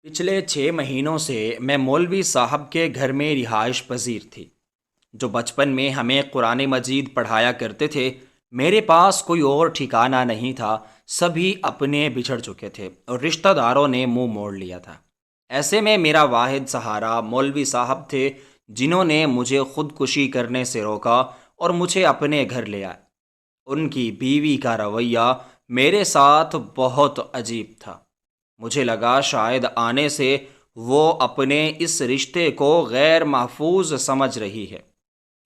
پچھلے 6 مہینوں سے میں مولوی صاحب کے گھر میں رہائش پذیر تھی، جو بچپن میں ہمیں قرآن مجید پڑھایا کرتے تھے۔ میرے پاس کوئی اور ٹھکانہ نہیں تھا، سبھی اپنے بچھڑ چکے تھے اور رشتہ داروں نے منہ موڑ لیا تھا۔ ایسے میں میرا واحد سہارا مولوی صاحب تھے، جنہوں نے مجھے خودکشی کرنے سے روکا اور مجھے اپنے گھر لے آئے۔ ان کی بیوی کا رویہ میرے ساتھ بہت عجیب تھا۔ مجھے لگا شاید آنے سے وہ اپنے اس رشتے کو غیر محفوظ سمجھ رہی ہے،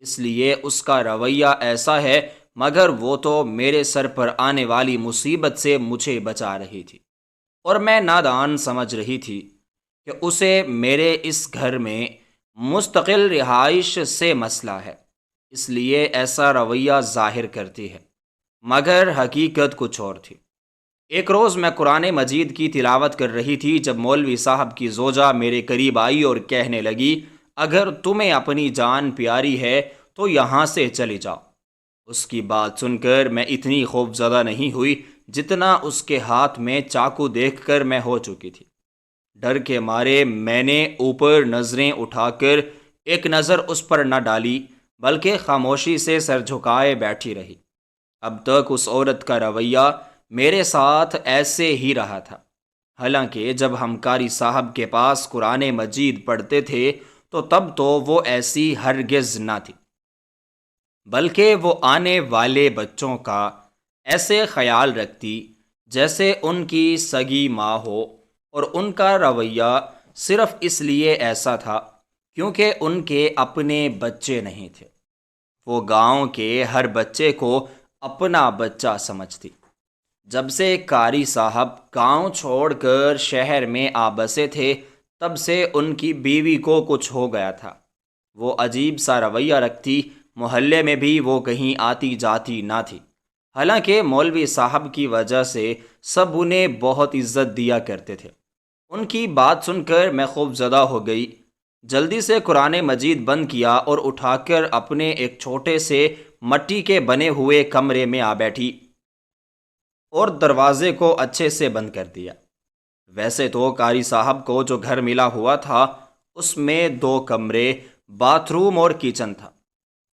اس لیے اس کا رویہ ایسا ہے، مگر وہ تو میرے سر پر آنے والی مصیبت سے مجھے بچا رہی تھی، اور میں نادان سمجھ رہی تھی کہ اسے میرے اس گھر میں مستقل رہائش سے مسئلہ ہے، اس لیے ایسا رویہ ظاہر کرتی ہے، مگر حقیقت کچھ اور تھی۔ ایک روز میں قرآن مجید کی تلاوت کر رہی تھی جب مولوی صاحب کی زوجہ میرے قریب آئی اور کہنے لگی، اگر تمہیں اپنی جان پیاری ہے تو یہاں سے چلی جاؤ۔ اس کی بات سن کر میں اتنی خوف زدہ نہیں ہوئی جتنا اس کے ہاتھ میں چاقو دیکھ کر میں ہو چکی تھی۔ ڈر کے مارے میں نے اوپر نظریں اٹھا کر ایک نظر اس پر نہ ڈالی، بلکہ خاموشی سے سر جھکائے بیٹھی رہی۔ اب تک اس عورت کا رویہ میرے ساتھ ایسے ہی رہا تھا، حالانکہ جب ہم قاری صاحب کے پاس قرآن مجید پڑھتے تھے تو تب تو وہ ایسی ہرگز نہ تھی، بلکہ وہ آنے والے بچوں کا ایسے خیال رکھتی جیسے ان کی سگی ماں ہو، اور ان کا رویہ صرف اس لیے ایسا تھا کیونکہ ان کے اپنے بچے نہیں تھے۔ وہ گاؤں کے ہر بچے کو اپنا بچہ سمجھتی۔ جب سے قاری صاحب گاؤں چھوڑ کر شہر میں آ بسے تھے، تب سے ان کی بیوی کو کچھ ہو گیا تھا۔ وہ عجیب سا رویہ رکھتی، محلے میں بھی وہ کہیں آتی جاتی نہ تھی، حالانکہ مولوی صاحب کی وجہ سے سب انہیں بہت عزت دیا کرتے تھے۔ ان کی بات سن کر میں خوف زدہ ہو گئی، جلدی سے قرآن مجید بند کیا اور اٹھا کر اپنے ایک چھوٹے سے مٹی کے بنے ہوئے کمرے میں آ بیٹھی اور دروازے کو اچھے سے بند کر دیا۔ ویسے تو قاری صاحب کو جو گھر ملا ہوا تھا اس میں 2 کمرے، باتھ روم اور کچن تھا۔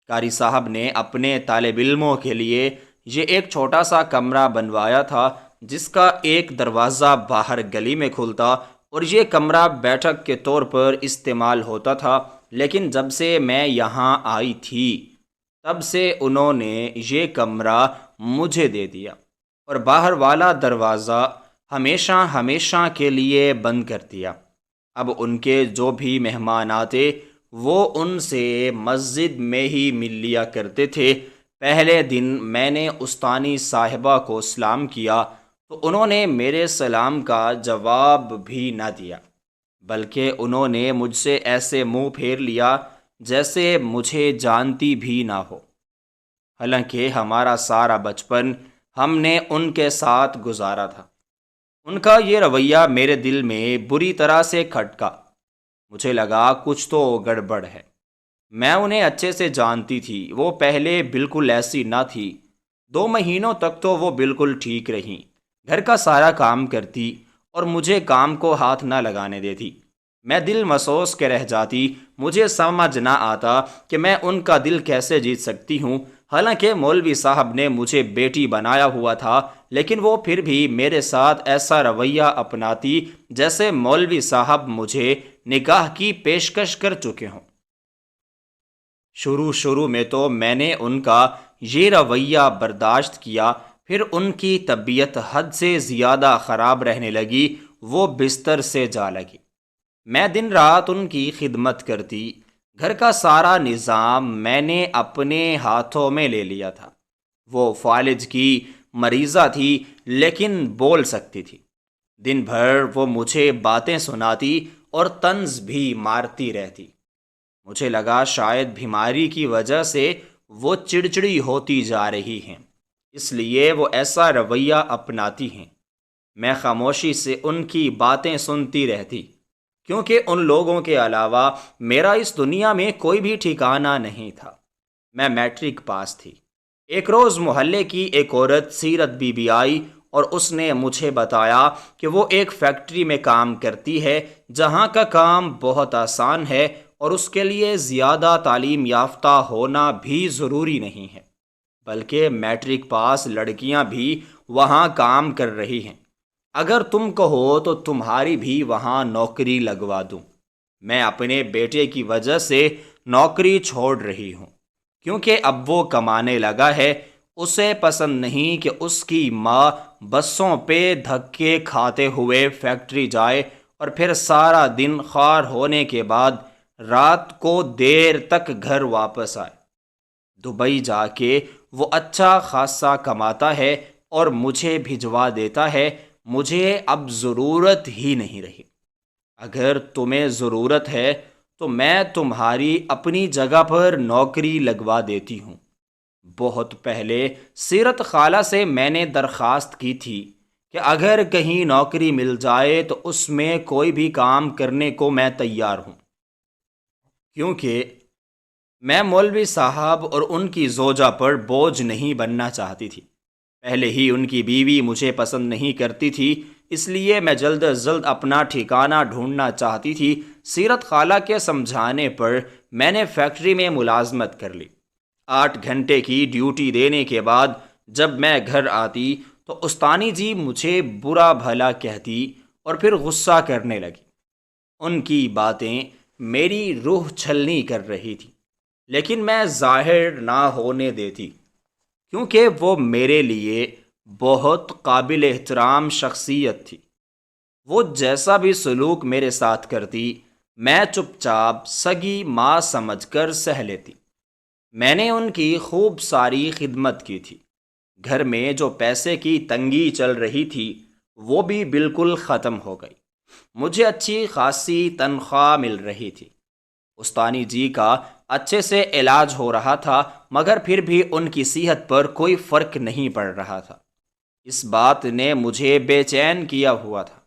قاری صاحب نے اپنے طالب علموں کے لیے یہ ایک چھوٹا سا کمرہ بنوایا تھا، جس کا ایک دروازہ باہر گلی میں کھلتا، اور یہ کمرہ بیٹھک کے طور پر استعمال ہوتا تھا۔ لیکن جب سے میں یہاں آئی تھی تب سے انہوں نے یہ کمرہ مجھے دے دیا اور باہر والا دروازہ ہمیشہ ہمیشہ کے لیے بند کر دیا۔ اب ان کے جو بھی مہمان آتے وہ ان سے مسجد میں ہی مل لیا کرتے تھے۔ پہلے دن میں نے استانی صاحبہ کو سلام کیا تو انہوں نے میرے سلام کا جواب بھی نہ دیا، بلکہ انہوں نے مجھ سے ایسے منہ پھیر لیا جیسے مجھے جانتی بھی نہ ہو، حالانکہ ہمارا سارا بچپن ہم نے ان کے ساتھ گزارا تھا۔ ان کا یہ رویہ میرے دل میں بری طرح سے کھٹکا۔ مجھے لگا کچھ تو گڑبڑ ہے۔ میں انہیں اچھے سے جانتی تھی، وہ پہلے بالکل ایسی نہ تھی۔ 2 مہینوں تک تو وہ بالکل ٹھیک رہیں، گھر کا سارا کام کرتی اور مجھے کام کو ہاتھ نہ لگانے دیتی۔ میں دل مسوس کے رہ جاتی، مجھے سمجھ نہ آتا کہ میں ان کا دل کیسے جیت سکتی ہوں۔ حالانکہ مولوی صاحب نے مجھے بیٹی بنایا ہوا تھا، لیکن وہ پھر بھی میرے ساتھ ایسا رویہ اپناتی جیسے مولوی صاحب مجھے نکاح کی پیشکش کر چکے ہوں۔ شروع میں تو میں نے ان کا یہ رویہ برداشت کیا، پھر ان کی طبیعت حد سے زیادہ خراب رہنے لگی، وہ بستر سے جا لگی۔ میں دن رات ان کی خدمت کرتی، گھر کا سارا نظام میں نے اپنے ہاتھوں میں لے لیا تھا۔ وہ فالج کی مریضہ تھی لیکن بول سکتی تھی۔ دن بھر وہ مجھے باتیں سناتی اور طنز بھی مارتی رہتی۔ مجھے لگا شاید بیماری کی وجہ سے وہ چڑچڑی ہوتی جا رہی ہیں، اس لیے وہ ایسا رویہ اپناتی ہیں۔ میں خاموشی سے ان کی باتیں سنتی رہتی، کیونکہ ان لوگوں کے علاوہ میرا اس دنیا میں کوئی بھی ٹھکانہ نہیں تھا۔ میں میٹرک پاس تھی۔ ایک روز محلے کی ایک عورت سیرت بی بی آئی اور اس نے مجھے بتایا کہ وہ ایک فیکٹری میں کام کرتی ہے جہاں کا کام بہت آسان ہے اور اس کے لیے زیادہ تعلیم یافتہ ہونا بھی ضروری نہیں ہے، بلکہ میٹرک پاس لڑکیاں بھی وہاں کام کر رہی ہیں۔ اگر تم کہو تو تمہاری بھی وہاں نوکری لگوا دوں۔ میں اپنے بیٹے کی وجہ سے نوکری چھوڑ رہی ہوں کیونکہ اب وہ کمانے لگا ہے۔ اسے پسند نہیں کہ اس کی ماں بسوں پہ دھکے کھاتے ہوئے فیکٹری جائے اور پھر سارا دن خوار ہونے کے بعد رات کو دیر تک گھر واپس آئے۔ دبئی جا کے وہ اچھا خاصا کماتا ہے اور مجھے بھجوا دیتا ہے۔ مجھے اب ضرورت ہی نہیں رہی۔ اگر تمہیں ضرورت ہے تو میں تمہاری اپنی جگہ پر نوکری لگوا دیتی ہوں۔ بہت پہلے سیرت خالہ سے میں نے درخواست کی تھی کہ اگر کہیں نوکری مل جائے تو اس میں کوئی بھی کام کرنے کو میں تیار ہوں، کیونکہ میں مولوی صاحب اور ان کی زوجہ پر بوجھ نہیں بننا چاہتی تھی۔ پہلے ہی ان کی بیوی مجھے پسند نہیں کرتی تھی، اس لیے میں جلد از جلد اپنا ٹھکانہ ڈھونڈنا چاہتی تھی۔ سیرت خالہ کے سمجھانے پر میں نے فیکٹری میں ملازمت کر لی۔ 8 گھنٹے کی ڈیوٹی دینے کے بعد جب میں گھر آتی تو استانی جی مجھے برا بھلا کہتی اور پھر غصہ کرنے لگی۔ ان کی باتیں میری روح چھلنی کر رہی تھی، لیکن میں ظاہر نہ ہونے دیتی کیونکہ وہ میرے لیے بہت قابل احترام شخصیت تھی۔ وہ جیسا بھی سلوک میرے ساتھ کرتی میں چپ چاپ سگی ماں سمجھ کر سہ لیتی۔ میں نے ان کی خوب ساری خدمت کی تھی۔ گھر میں جو پیسے کی تنگی چل رہی تھی وہ بھی بالکل ختم ہو گئی۔ مجھے اچھی خاصی تنخواہ مل رہی تھی۔ استانی جی کا اچھے سے علاج ہو رہا تھا، مگر پھر بھی ان کی صحت پر کوئی فرق نہیں پڑ رہا تھا۔ اس بات نے مجھے بے چین کیا ہوا تھا۔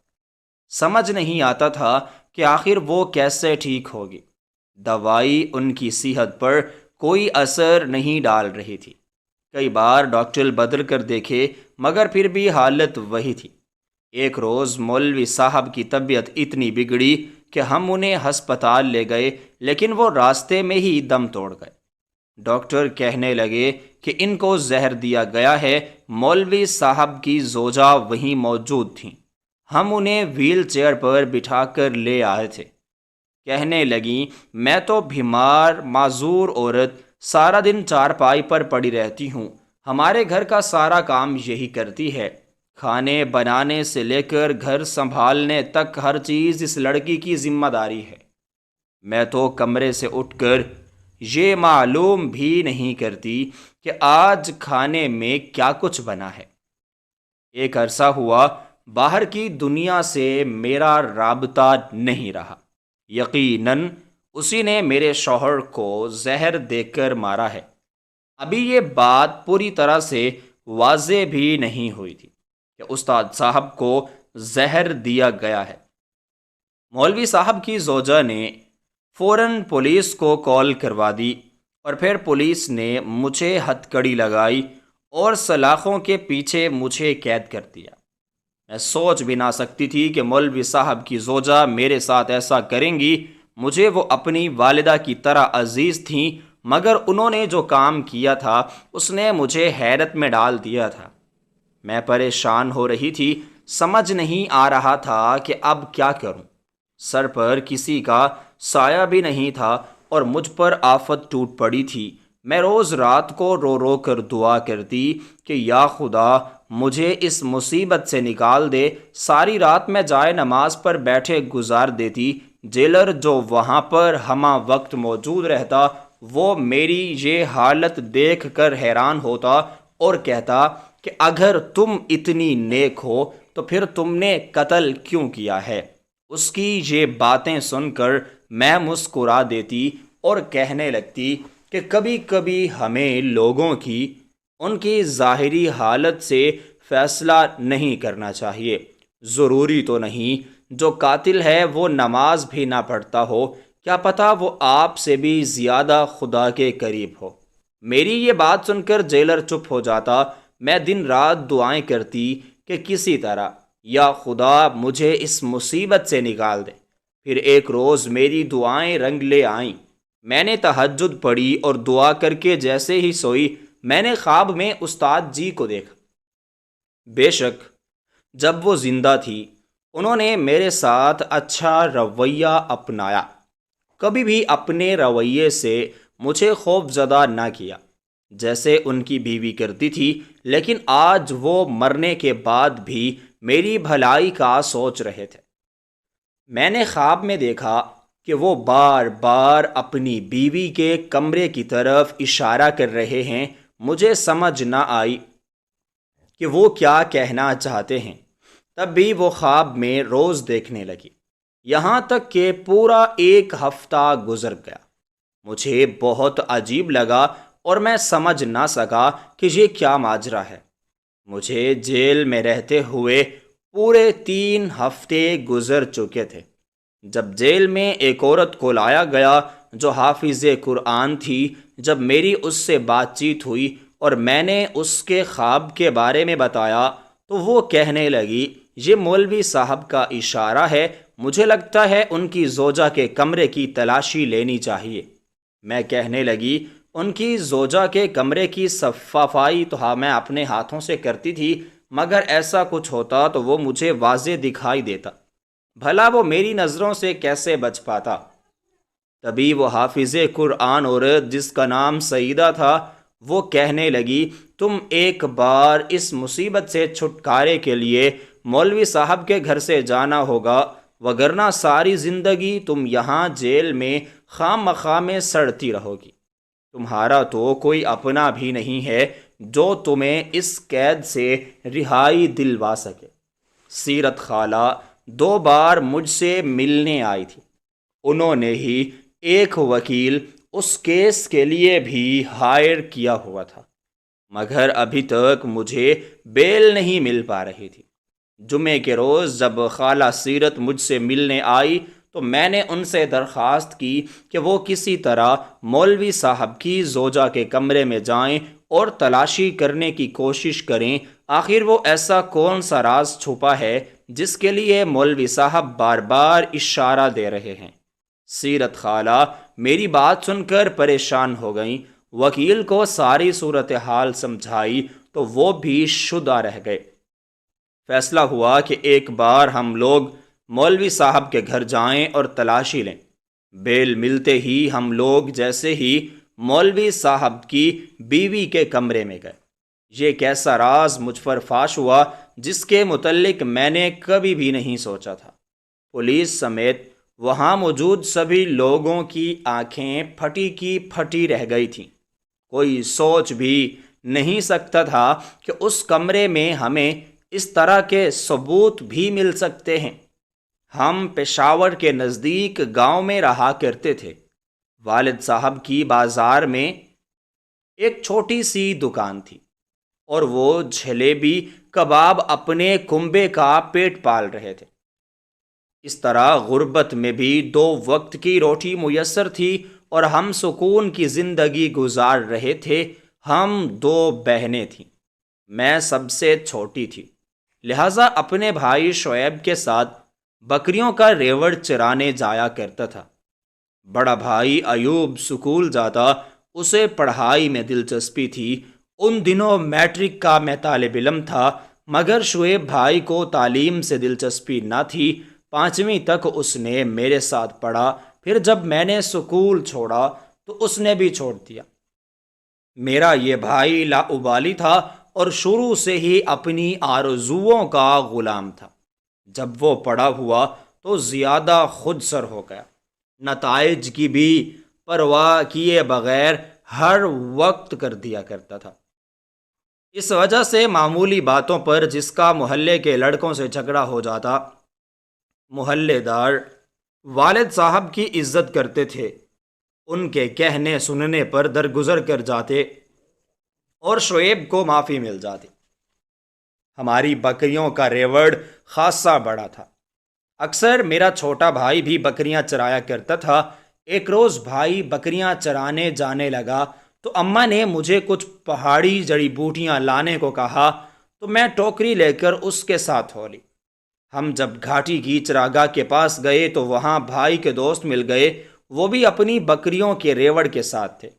سمجھ نہیں آتا تھا کہ آخر وہ کیسے ٹھیک ہوگی۔ دوائی ان کی صحت پر کوئی اثر نہیں ڈال رہی تھی۔ کئی بار ڈاکٹر بدل کر دیکھے مگر پھر بھی حالت وہی تھی۔ ایک روز مولوی صاحب کی طبیعت اتنی بگڑی کہ ہم انہیں ہسپتال لے گئے، لیکن وہ راستے میں ہی دم توڑ گئے۔ ڈاکٹر کہنے لگے کہ ان کو زہر دیا گیا ہے۔ مولوی صاحب کی زوجہ وہیں موجود تھیں۔ ہم انہیں ویل چیئر پر بٹھا کر لے آئے تھے۔ کہنے لگیں میں تو بیمار معذور عورت سارا دن چارپائی پر پڑی رہتی ہوں، ہمارے گھر کا سارا کام یہی کرتی ہے، کھانے بنانے سے لے کر گھر سنبھالنے تک ہر چیز اس لڑکی کی ذمہ داری ہے۔ میں تو کمرے سے اٹھ کر یہ معلوم بھی نہیں کرتی کہ آج کھانے میں کیا کچھ بنا ہے۔ ایک عرصہ ہوا باہر کی دنیا سے میرا رابطہ نہیں رہا۔ یقیناً اسی نے میرے شوہر کو زہر دے کر مارا ہے۔ ابھی یہ بات پوری طرح سے واضح بھی نہیں ہوئی تھی کہ استاد صاحب کو زہر دیا گیا ہے۔ مولوی صاحب کی زوجہ نے فوراً پولیس کو کال کروا دی اور پھر پولیس نے مجھے ہتھکڑی لگائی اور سلاخوں کے پیچھے مجھے قید کر دیا۔ میں سوچ بھی نہ سکتی تھی کہ مولوی صاحب کی زوجہ میرے ساتھ ایسا کریں گی۔ مجھے وہ اپنی والدہ کی طرح عزیز تھیں، مگر انہوں نے جو کام کیا تھا اس نے مجھے حیرت میں ڈال دیا تھا۔ میں پریشان ہو رہی تھی، سمجھ نہیں آ رہا تھا کہ اب کیا کروں۔ سر پر کسی کا سایہ بھی نہیں تھا اور مجھ پر آفت ٹوٹ پڑی تھی۔ میں روز رات کو رو رو کر دعا کرتی کہ یا خدا مجھے اس مصیبت سے نکال دے۔ ساری رات میں جائے نماز پر بیٹھے گزار دیتی۔ جیلر جو وہاں پر ہمہ وقت موجود رہتا وہ میری یہ حالت دیکھ کر حیران ہوتا اور کہتا کہ اگر تم اتنی نیک ہو تو پھر تم نے قتل کیوں کیا ہے؟ اس کی یہ باتیں سن کر میں مسکرا دیتی اور کہنے لگتی کہ کبھی کبھی ہمیں لوگوں کی ان کی ظاہری حالت سے فیصلہ نہیں کرنا چاہیے۔ ضروری تو نہیں جو قاتل ہے وہ نماز بھی نہ پڑھتا ہو، کیا پتہ وہ آپ سے بھی زیادہ خدا کے قریب ہو۔ میری یہ بات سن کر جیلر چپ ہو جاتا۔ میں دن رات دعائیں کرتی کہ کسی طرح یا خدا مجھے اس مصیبت سے نکال دے۔ پھر ایک روز میری دعائیں رنگ لے آئیں۔ میں نے تہجد پڑھی اور دعا کر کے جیسے ہی سوئی، میں نے خواب میں استاد جی کو دیکھا۔ بے شک جب وہ زندہ تھی انہوں نے میرے ساتھ اچھا رویہ اپنایا، کبھی بھی اپنے رویے سے مجھے خوف زدہ نہ کیا جیسے ان کی بیوی کرتی تھی، لیکن آج وہ مرنے کے بعد بھی میری بھلائی کا سوچ رہے تھے۔ میں نے خواب میں دیکھا کہ وہ بار بار اپنی بیوی کے کمرے کی طرف اشارہ کر رہے ہیں۔ مجھے سمجھ نہ آئی کہ وہ کیا کہنا چاہتے ہیں، تب بھی وہ خواب میں روز دیکھنے لگی، یہاں تک کہ پورا ایک ہفتہ گزر گیا۔ مجھے بہت عجیب لگا اور میں سمجھ نہ سکا کہ یہ کیا ماجرا ہے۔ مجھے جیل میں رہتے ہوئے پورے 3 ہفتے گزر چکے تھے، جب جیل میں ایک عورت کو لایا گیا جو حافظ قرآن تھی۔ جب میری اس سے بات چیت ہوئی اور میں نے اس کے خواب کے بارے میں بتایا تو وہ کہنے لگی یہ مولوی صاحب کا اشارہ ہے، مجھے لگتا ہے ان کی زوجہ کے کمرے کی تلاشی لینی چاہیے۔ میں کہنے لگی ان کی زوجہ کے کمرے کی صفائی تو میں اپنے ہاتھوں سے کرتی تھی، مگر ایسا کچھ ہوتا تو وہ مجھے واضح دکھائی دیتا، بھلا وہ میری نظروں سے کیسے بچ پاتا۔ تبھی وہ حافظ قرآن عورت جس کا نام سعیدہ تھا وہ کہنے لگی تم ایک بار اس مصیبت سے چھٹکارے کے لیے مولوی صاحب کے گھر سے جانا ہوگا، وگرنہ ساری زندگی تم یہاں جیل میں خام مخواہ میں سڑتی رہو گی۔ تمہارا تو کوئی اپنا بھی نہیں ہے جو تمہیں اس قید سے رہائی دلوا سکے۔ سیرت خالہ 2 بار مجھ سے ملنے آئی تھی، انہوں نے ہی ایک وکیل اس کیس کے لیے بھی ہائر کیا ہوا تھا، مگر ابھی تک مجھے بیل نہیں مل پا رہی تھی۔ جمعے کے روز جب خالہ سیرت مجھ سے ملنے آئی تو میں نے ان سے درخواست کی کہ وہ کسی طرح مولوی صاحب کی زوجہ کے کمرے میں جائیں اور تلاشی کرنے کی کوشش کریں، آخر وہ ایسا کون سا راز چھپا ہے جس کے لیے مولوی صاحب بار بار اشارہ دے رہے ہیں۔ سیرت خالہ میری بات سن کر پریشان ہو گئیں، وکیل کو ساری صورتحال سمجھائی تو وہ بھی شدہ رہ گئے۔ فیصلہ ہوا کہ ایک بار ہم لوگ مولوی صاحب کے گھر جائیں اور تلاشی لیں۔ بیل ملتے ہی ہم لوگ جیسے ہی مولوی صاحب کی بیوی کے کمرے میں گئے، یہ کیسا راز مجھ پر فاش ہوا جس کے متعلق میں نے کبھی بھی نہیں سوچا تھا۔ پولیس سمیت وہاں موجود سبھی لوگوں کی آنکھیں پھٹی کی پھٹی رہ گئی تھیں۔ کوئی سوچ بھی نہیں سکتا تھا کہ اس کمرے میں ہمیں اس طرح کے ثبوت بھی مل سکتے ہیں۔ ہم پشاور کے نزدیک گاؤں میں رہا کرتے تھے۔ والد صاحب کی بازار میں ایک چھوٹی سی دکان تھی اور وہ جلیبی کباب اپنے کنبے کا پیٹ پال رہے تھے۔ اس طرح غربت میں بھی 2 وقت کی روٹی میسر تھی اور ہم سکون کی زندگی گزار رہے تھے۔ ہم 2 بہنیں تھیں، میں سب سے چھوٹی تھی، لہٰذا اپنے بھائی شعیب کے ساتھ بکریوں کا ریوڑ چرانے جایا کرتا تھا۔ بڑا بھائی ایوب سکول جاتا، اسے پڑھائی میں دلچسپی تھی۔ ان دنوں میٹرک کا میں طالب علم تھا، مگر شعیب بھائی کو تعلیم سے دلچسپی نہ تھی۔ 5ویں تک اس نے میرے ساتھ پڑھا، پھر جب میں نے سکول چھوڑا تو اس نے بھی چھوڑ دیا۔ میرا یہ بھائی لاابالی تھا اور شروع سے ہی اپنی آرزوؤں کا غلام تھا۔ جب وہ پڑا ہوا تو زیادہ خود سر ہو گیا، نتائج کی بھی پرواہ کیے بغیر ہر وقت کر دیا کرتا تھا۔ اس وجہ سے معمولی باتوں پر جس کا محلے کے لڑکوں سے جھگڑا ہو جاتا، محلے دار والد صاحب کی عزت کرتے تھے، ان کے کہنے سننے پر درگزر کر جاتے اور شعیب کو معافی مل جاتی۔ ہماری بکریوں کا ریوڑ خاصا بڑا تھا، اکثر میرا چھوٹا بھائی بھی بکریاں چرایا کرتا تھا۔ ایک روز بھائی بکریاں چرانے جانے لگا تو اماں نے مجھے کچھ پہاڑی جڑی بوٹیاں لانے کو کہا تو میں ٹوکری لے کر اس کے ساتھ ہو لی۔ ہم جب گھاٹی کی چراگاہ کے پاس گئے تو وہاں بھائی کے دوست مل گئے، وہ بھی اپنی بکریوں کے ریوڑ کے ساتھ تھے۔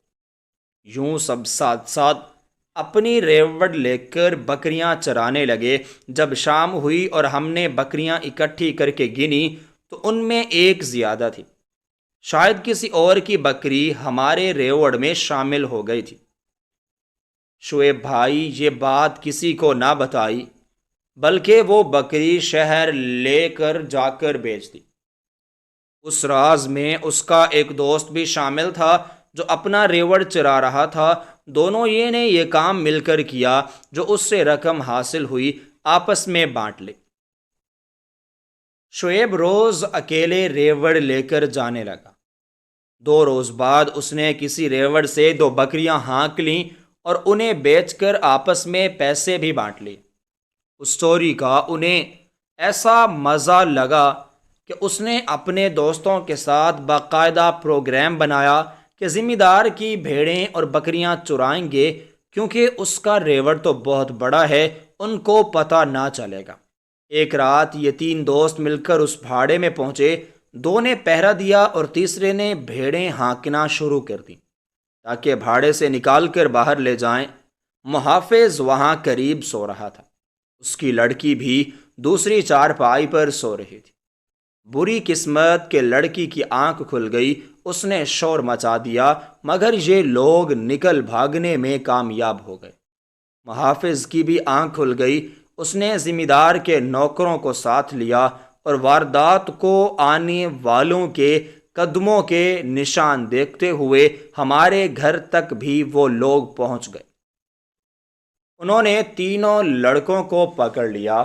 یوں سب ساتھ ساتھ اپنی ریوڑ لے کر بکریاں چرانے لگے۔ جب شام ہوئی اور ہم نے بکریاں اکٹھی کر کے گنی تو ان میں ایک زیادہ تھی، شاید کسی اور کی بکری ہمارے ریوڑ میں شامل ہو گئی تھی۔ شعیب بھائی یہ بات کسی کو نہ بتائی، بلکہ وہ بکری شہر لے کر جا کر بیچ دی۔ اس راز میں اس کا ایک دوست بھی شامل تھا جو اپنا ریوڑ چرا رہا تھا۔ دونوں یہ نے یہ کام مل کر کیا، جو اس سے رقم حاصل ہوئی آپس میں بانٹ لی۔ شعیب روز اکیلے ریوڑ لے کر جانے لگا۔ 2 روز بعد اس نے کسی ریوڑ سے 2 بکریاں ہانک لیں اور انہیں بیچ کر آپس میں پیسے بھی بانٹ لیے۔ اس چوری کا انہیں ایسا مزہ لگا کہ اس نے اپنے دوستوں کے ساتھ باقاعدہ پروگرام بنایا کہ ذمہ دار کی بھیڑیں اور بکریاں چرائیں گے، کیونکہ اس کا ریوڑ تو بہت بڑا ہے، ان کو پتہ نہ چلے گا۔ ایک رات یہ 3 دوست مل کر اس بھاڑے میں پہنچے۔ 2 نے پہرا دیا اور تیسرے نے بھیڑیں ہانکنا شروع کر دیں تاکہ بھاڑے سے نکال کر باہر لے جائیں۔ محافظ وہاں قریب سو رہا تھا، اس کی لڑکی بھی دوسری چارپائی پر سو رہی تھی۔ بری قسمت کہ لڑکی کی آنکھ کھل گئی، اس نے شور مچا دیا، مگر یہ لوگ نکل بھاگنے میں کامیاب ہو گئے۔ محافظ کی بھی آنکھ کھل گئی، اس نے ذمہ دار کے نوکروں کو ساتھ لیا اور واردات کو آنے والوں کے قدموں کے نشان دیکھتے ہوئے ہمارے گھر تک بھی وہ لوگ پہنچ گئے۔ انہوں نے تینوں لڑکوں کو پکڑ لیا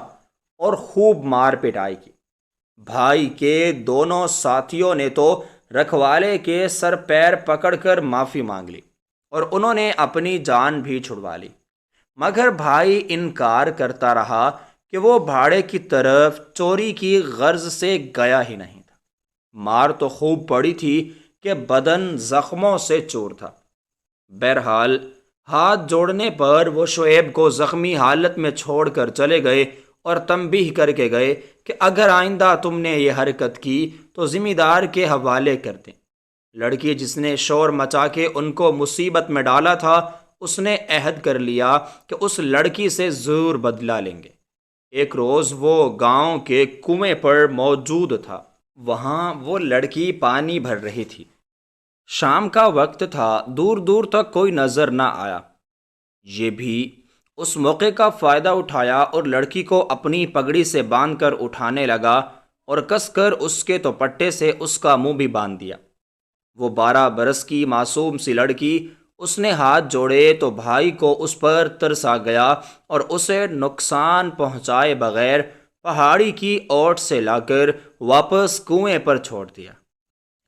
اور خوب مار پٹائی کی۔ بھائی کے دونوں ساتھیوں نے تو رکھوالے کے سر پیر پکڑ کر معافی مانگ لی اور انہوں نے اپنی جان بھی چھڑوا لی، مگر بھائی انکار کرتا رہا کہ وہ بھاڑے کی طرف چوری کی غرض سے گیا ہی نہیں تھا۔ مار تو خوب پڑی تھی کہ بدن زخموں سے چور تھا۔ بہرحال ہاتھ جوڑنے پر وہ شعیب کو زخمی حالت میں چھوڑ کر چلے گئے اور تنبیہ کر کے گئے کہ اگر آئندہ تم نے یہ حرکت کی تو ذمہ دار کے حوالے کر دیں۔ لڑکی جس نے شور مچا کے ان کو مصیبت میں ڈالا تھا، اس نے عہد کر لیا کہ اس لڑکی سے ضرور بدلہ لیں گے۔ ایک روز وہ گاؤں کے کنویں پر موجود تھا، وہاں وہ لڑکی پانی بھر رہی تھی۔ شام کا وقت تھا، دور دور تک کوئی نظر نہ آیا۔ یہ بھی اس موقع کا فائدہ اٹھایا اور لڑکی کو اپنی پگڑی سے باندھ کر اٹھانے لگا اور کس کر اس کے دوپٹے سے اس کا منہ بھی باندھ دیا۔ وہ 12 برس کی معصوم سی لڑکی، اس نے ہاتھ جوڑے تو بھائی کو اس پر ترس آ گیا اور اسے نقصان پہنچائے بغیر پہاڑی کی اوٹ سے لا کر واپس کنویں پر چھوڑ دیا۔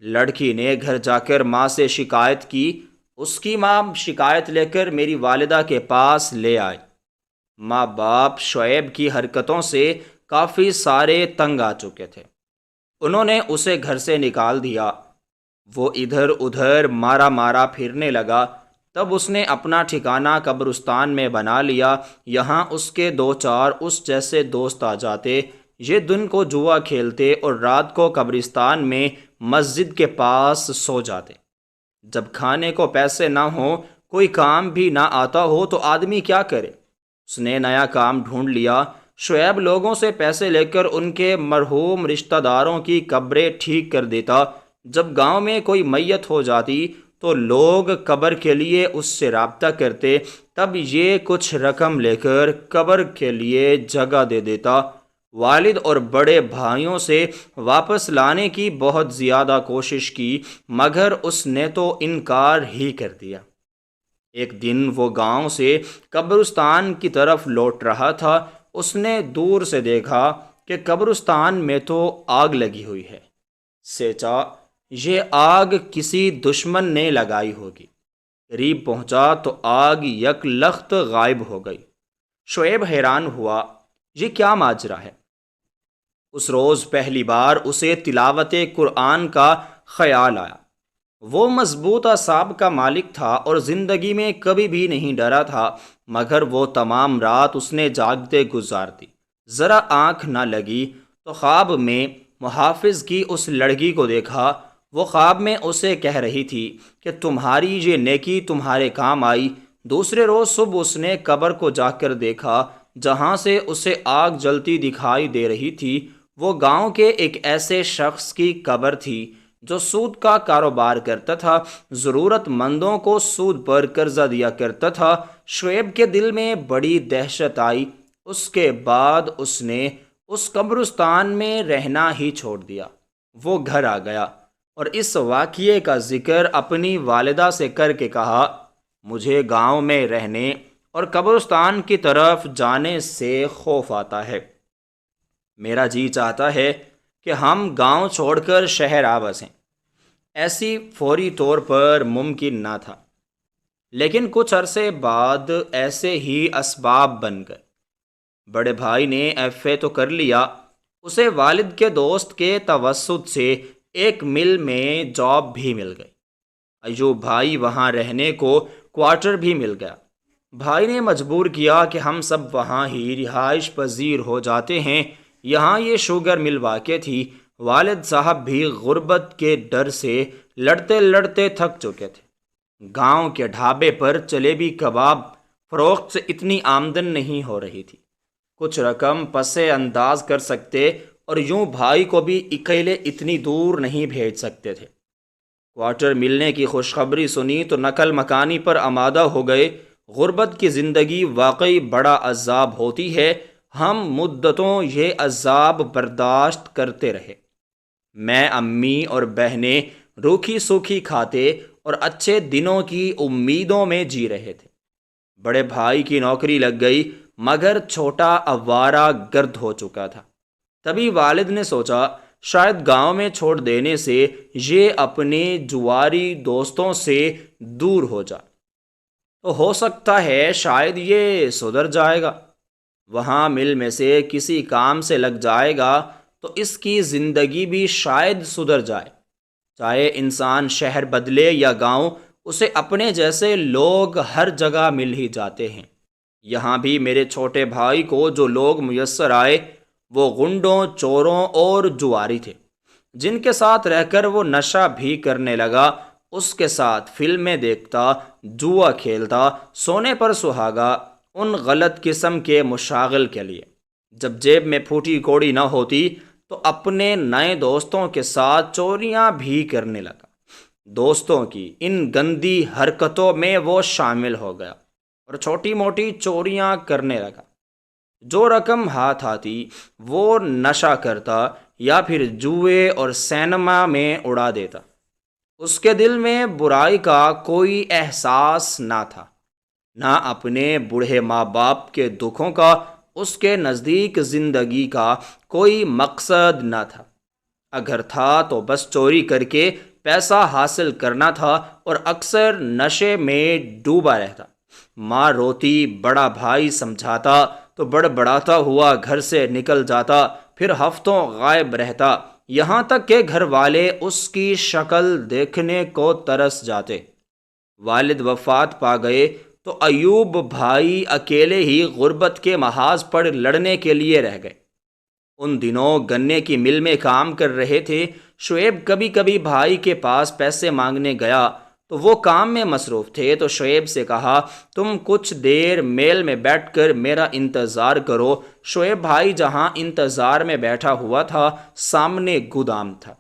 لڑکی نے گھر جا کر ماں سے شکایت کی۔ اس کی ماں شکایت لے کر میری والدہ کے پاس لے آئی۔ ماں باپ شعیب کی حرکتوں سے کافی سارے تنگ آ چکے تھے۔ انہوں نے اسے گھر سے نکال دیا۔ وہ ادھر ادھر مارا مارا پھرنے لگا۔ تب اس نے اپنا ٹھکانہ قبرستان میں بنا لیا۔ یہاں اس کے 2-4 اس جیسے دوست آ جاتے۔ یہ دن کو جوا کھیلتے اور رات کو قبرستان میں مسجد کے پاس سو جاتے۔ جب کھانے کو پیسے نہ ہوں، کوئی کام بھی نہ آتا ہو تو آدمی کیا کرے؟ اس نے نیا کام ڈھونڈ لیا۔ شعیب لوگوں سے پیسے لے کر ان کے مرحوم رشتہ داروں کی قبریں ٹھیک کر دیتا۔ جب گاؤں میں کوئی میت ہو جاتی تو لوگ قبر کے لیے اس سے رابطہ کرتے، تب یہ کچھ رقم لے کر قبر کے لیے جگہ دے دیتا۔ والد اور بڑے بھائیوں سے واپس لانے کی بہت زیادہ کوشش کی، مگر اس نے تو انکار ہی کر دیا۔ ایک دن وہ گاؤں سے قبرستان کی طرف لوٹ رہا تھا۔ اس نے دور سے دیکھا کہ قبرستان میں تو آگ لگی ہوئی ہے۔ سوچا یہ آگ کسی دشمن نے لگائی ہوگی۔ قریب پہنچا تو آگ یک لخت غائب ہو گئی۔ شعیب حیران ہوا، یہ کیا ماجرا ہے؟ اس روز پہلی بار اسے تلاوت قرآن کا خیال آیا۔ وہ مضبوط اعصاب کا مالک تھا اور زندگی میں کبھی بھی نہیں ڈرا تھا، مگر وہ تمام رات اس نے جاگتے گزار دی۔ ذرا آنکھ نہ لگی تو خواب میں محافظ کی اس لڑکی کو دیکھا۔ وہ خواب میں اسے کہہ رہی تھی کہ تمہاری یہ نیکی تمہارے کام آئی۔ دوسرے روز صبح اس نے قبر کو جا کر دیکھا جہاں سے اسے آگ جلتی دکھائی دے رہی تھی۔ وہ گاؤں کے ایک ایسے شخص کی قبر تھی جو سود کا کاروبار کرتا تھا، ضرورت مندوں کو سود پر قرضہ دیا کرتا تھا۔ شعیب کے دل میں بڑی دہشت آئی۔ اس کے بعد اس نے اس قبرستان میں رہنا ہی چھوڑ دیا۔ وہ گھر آ گیا اور اس واقعے کا ذکر اپنی والدہ سے کر کے کہا، مجھے گاؤں میں رہنے اور قبرستان کی طرف جانے سے خوف آتا ہے۔ میرا جی چاہتا ہے کہ ہم گاؤں چھوڑ کر شہر آ بسیں۔ ایسی فوری طور پر ممکن نہ تھا، لیکن کچھ عرصے بعد ایسے ہی اسباب بن گئے۔ بڑے بھائی نے ایف اے تو کر لیا، اسے والد کے دوست کے توسط سے ایک مل میں جاب بھی مل گئی۔ ایوب بھائی وہاں رہنے کو کوارٹر بھی مل گیا۔ بھائی نے مجبور کیا کہ ہم سب وہاں ہی رہائش پذیر ہو جاتے ہیں۔ یہاں یہ شوگر مل واقع تھی۔ والد صاحب بھی غربت کے ڈر سے لڑتے لڑتے تھک چکے تھے۔ گاؤں کے ڈھابے پر جلیبی کباب فروخت سے اتنی آمدن نہیں ہو رہی تھی، کچھ رقم پس انداز کر سکتے اور یوں بھائی کو بھی اکیلے اتنی دور نہیں بھیج سکتے تھے۔ کوارٹر ملنے کی خوشخبری سنی تو نقل مکانی پر آمادہ ہو گئے۔ غربت کی زندگی واقعی بڑا عذاب ہوتی ہے۔ ہم مدتوں یہ عذاب برداشت کرتے رہے۔ میں، امی اور بہنیں روکھی سوکھی کھاتے اور اچھے دنوں کی امیدوں میں جی رہے تھے۔ بڑے بھائی کی نوکری لگ گئی، مگر چھوٹا آوارہ گرد ہو چکا تھا۔ تبھی والد نے سوچا شاید گاؤں میں چھوڑ دینے سے یہ اپنے جواری دوستوں سے دور ہو جائے تو ہو سکتا ہے شاید یہ سدھر جائے گا، وہاں مل میں سے کسی کام سے لگ جائے گا تو اس کی زندگی بھی شاید سدھر جائے۔ چاہے انسان شہر بدلے یا گاؤں، اسے اپنے جیسے لوگ ہر جگہ مل ہی جاتے ہیں۔ یہاں بھی میرے چھوٹے بھائی کو جو لوگ میسر آئے وہ غنڈوں، چوروں اور جواری تھے، جن کے ساتھ رہ کر وہ نشہ بھی کرنے لگا۔ اس کے ساتھ فلمیں دیکھتا، جوا کھیلتا، سونے پر سہاگا، ان غلط قسم کے مشاغل کے لیے۔ جب جیب میں پھوٹی کوڑی نہ ہوتی تو اپنے نئے دوستوں کے ساتھ چوریاں بھی کرنے لگا۔ دوستوں کی ان گندی حرکتوں میں وہ شامل ہو گیا اور چھوٹی موٹی چوریاں کرنے لگا۔ جو رقم ہاتھ آتی وہ نشہ کرتا یا پھر جوئے اور سینما میں اڑا دیتا۔ اس کے دل میں برائی کا کوئی احساس نہ تھا، نہ اپنے بوڑھے ماں باپ کے دکھوں کا۔ اس کے نزدیک زندگی کا کوئی مقصد نہ تھا، اگر تھا تو بس چوری کر کے پیسہ حاصل کرنا تھا اور اکثر نشے میں ڈوبا رہتا۔ ماں روتی، بڑا بھائی سمجھاتا تو بڑبڑاتا ہوا گھر سے نکل جاتا، پھر ہفتوں غائب رہتا، یہاں تک کہ گھر والے اس کی شکل دیکھنے کو ترس جاتے۔ والد وفات پا گئے تو ایوب بھائی اکیلے ہی غربت کے محاذ پر لڑنے کے لیے رہ گئے۔ ان دنوں گنے کی مل میں کام کر رہے تھے۔ شعیب کبھی کبھی بھائی کے پاس پیسے مانگنے گیا تو وہ کام میں مصروف تھے، تو شعیب سے کہا تم کچھ دیر میل میں بیٹھ کر میرا انتظار کرو۔ شعیب بھائی جہاں انتظار میں بیٹھا ہوا تھا سامنے گودام تھا۔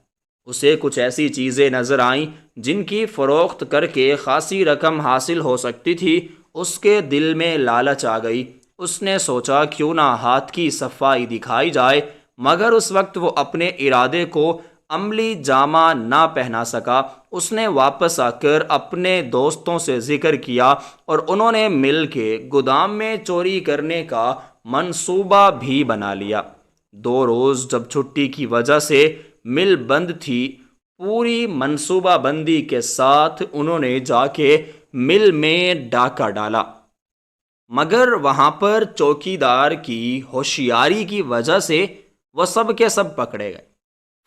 اسے کچھ ایسی چیزیں نظر آئیں جن کی فروخت کر کے خاصی رقم حاصل ہو سکتی تھی۔ اس کے دل میں لالچ آ گئی۔ اس نے سوچا کیوں نہ ہاتھ کی صفائی دکھائی جائے، مگر اس وقت وہ اپنے ارادے کو عملی جامہ نہ پہنا سکا۔ اس نے واپس آ کر اپنے دوستوں سے ذکر کیا اور انہوں نے مل کے گودام میں چوری کرنے کا منصوبہ بھی بنا لیا۔ 2 روز جب چھٹی کی وجہ سے مل بند تھی، پوری منصوبہ بندی کے ساتھ انہوں نے جا کے مل میں ڈاکہ ڈالا، مگر وہاں پر چوکیدار کی ہوشیاری کی وجہ سے وہ سب کے سب پکڑے گئے۔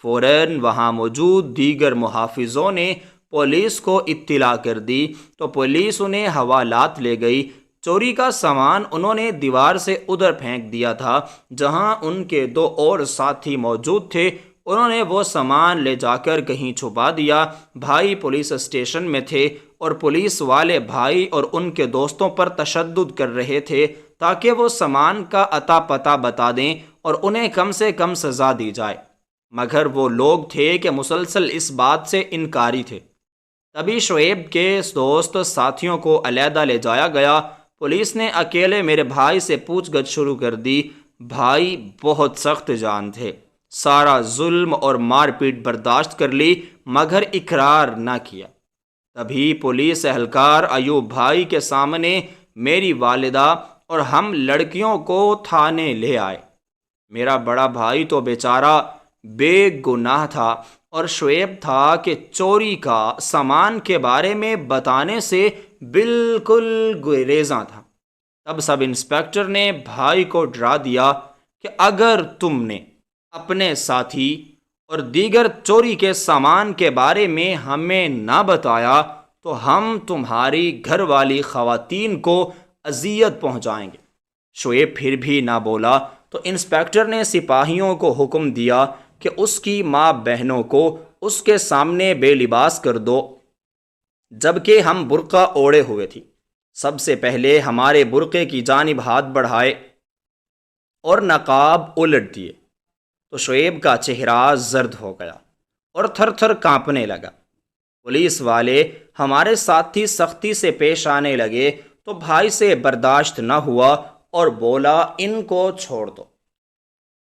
فوراً وہاں موجود دیگر محافظوں نے پولیس کو اطلاع کر دی تو پولیس انہیں حوالات لے گئی۔ چوری کا سامان انہوں نے دیوار سے ادھر پھینک دیا تھا جہاں ان کے 2 اور ساتھی موجود تھے۔ انہوں نے وہ سامان لے جا کر کہیں چھپا دیا۔ بھائی پولیس اسٹیشن میں تھے اور پولیس والے بھائی اور ان کے دوستوں پر تشدد کر رہے تھے تاکہ وہ سامان کا اتا پتہ بتا دیں اور انہیں کم سے کم سزا دی جائے، مگر وہ لوگ تھے کہ مسلسل اس بات سے انکاری تھے۔ تبھی شعیب کے دوست ساتھیوں کو علیحدہ لے جایا گیا۔ پولیس نے اکیلے میرے بھائی سے پوچھ گچھ شروع کر دی۔ بھائی بہت سخت جان تھے، سارا ظلم اور مار پیٹ برداشت کر لی مگر اقرار نہ کیا۔ تبھی پولیس اہلکار ایوب بھائی کے سامنے میری والدہ اور ہم لڑکیوں کو تھانے لے آئے۔ میرا بڑا بھائی تو بیچارہ بے گناہ تھا اور شعیب تھا کہ چوری کا سامان کے بارے میں بتانے سے بالکل گریزاں تھا۔ تب سب انسپکٹر نے بھائی کو ڈرا دیا کہ اگر تم نے اپنے ساتھی اور دیگر چوری کے سامان کے بارے میں ہمیں نہ بتایا تو ہم تمہاری گھر والی خواتین کو اذیت پہنچائیں گے۔ شعیب پھر بھی نہ بولا تو انسپکٹر نے سپاہیوں کو حکم دیا کہ اس کی ماں بہنوں کو اس کے سامنے بے لباس کر دو، جبکہ ہم برقع اوڑے ہوئے تھی۔ سب سے پہلے ہمارے برقعے کی جانب ہاتھ بڑھائے اور نقاب الٹ دیے تو شعیب کا چہرہ زرد ہو گیا اور تھر تھر کانپنے لگا۔ پولیس والے ہمارے ساتھی سختی سے پیش آنے لگے تو بھائی سے برداشت نہ ہوا اور بولا ان کو چھوڑ دو۔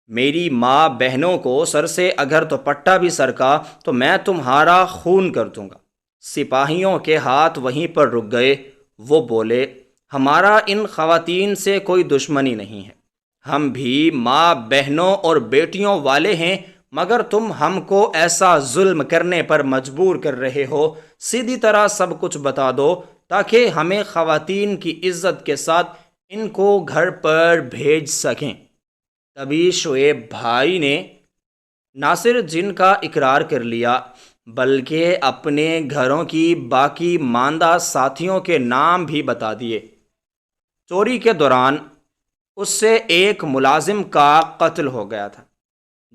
میری ماں بہنوں کو سر سے اگر تو پٹا بھی سرکا تو میں تمہارا خون کر دوں گا۔ سپاہیوں کے ہاتھ وہیں پر رک گئے۔ وہ بولے ہمارا ان خواتین سے کوئی دشمنی نہیں ہے، ہم بھی ماں بہنوں اور بیٹیوں والے ہیں، مگر تم ہم کو ایسا ظلم کرنے پر مجبور کر رہے ہو۔ سیدھی طرح سب کچھ بتا دو تاکہ ہمیں خواتین کی عزت کے ساتھ ان کو گھر پر بھیج سکیں۔ تبھی شعیب بھائی نے نہ صرف جن کا اقرار کر لیا بلکہ اپنے گھروں کی باقی ماندہ ساتھیوں کے نام بھی بتا دیے۔ چوری کے دوران اس سے ایک ملازم کا قتل ہو گیا تھا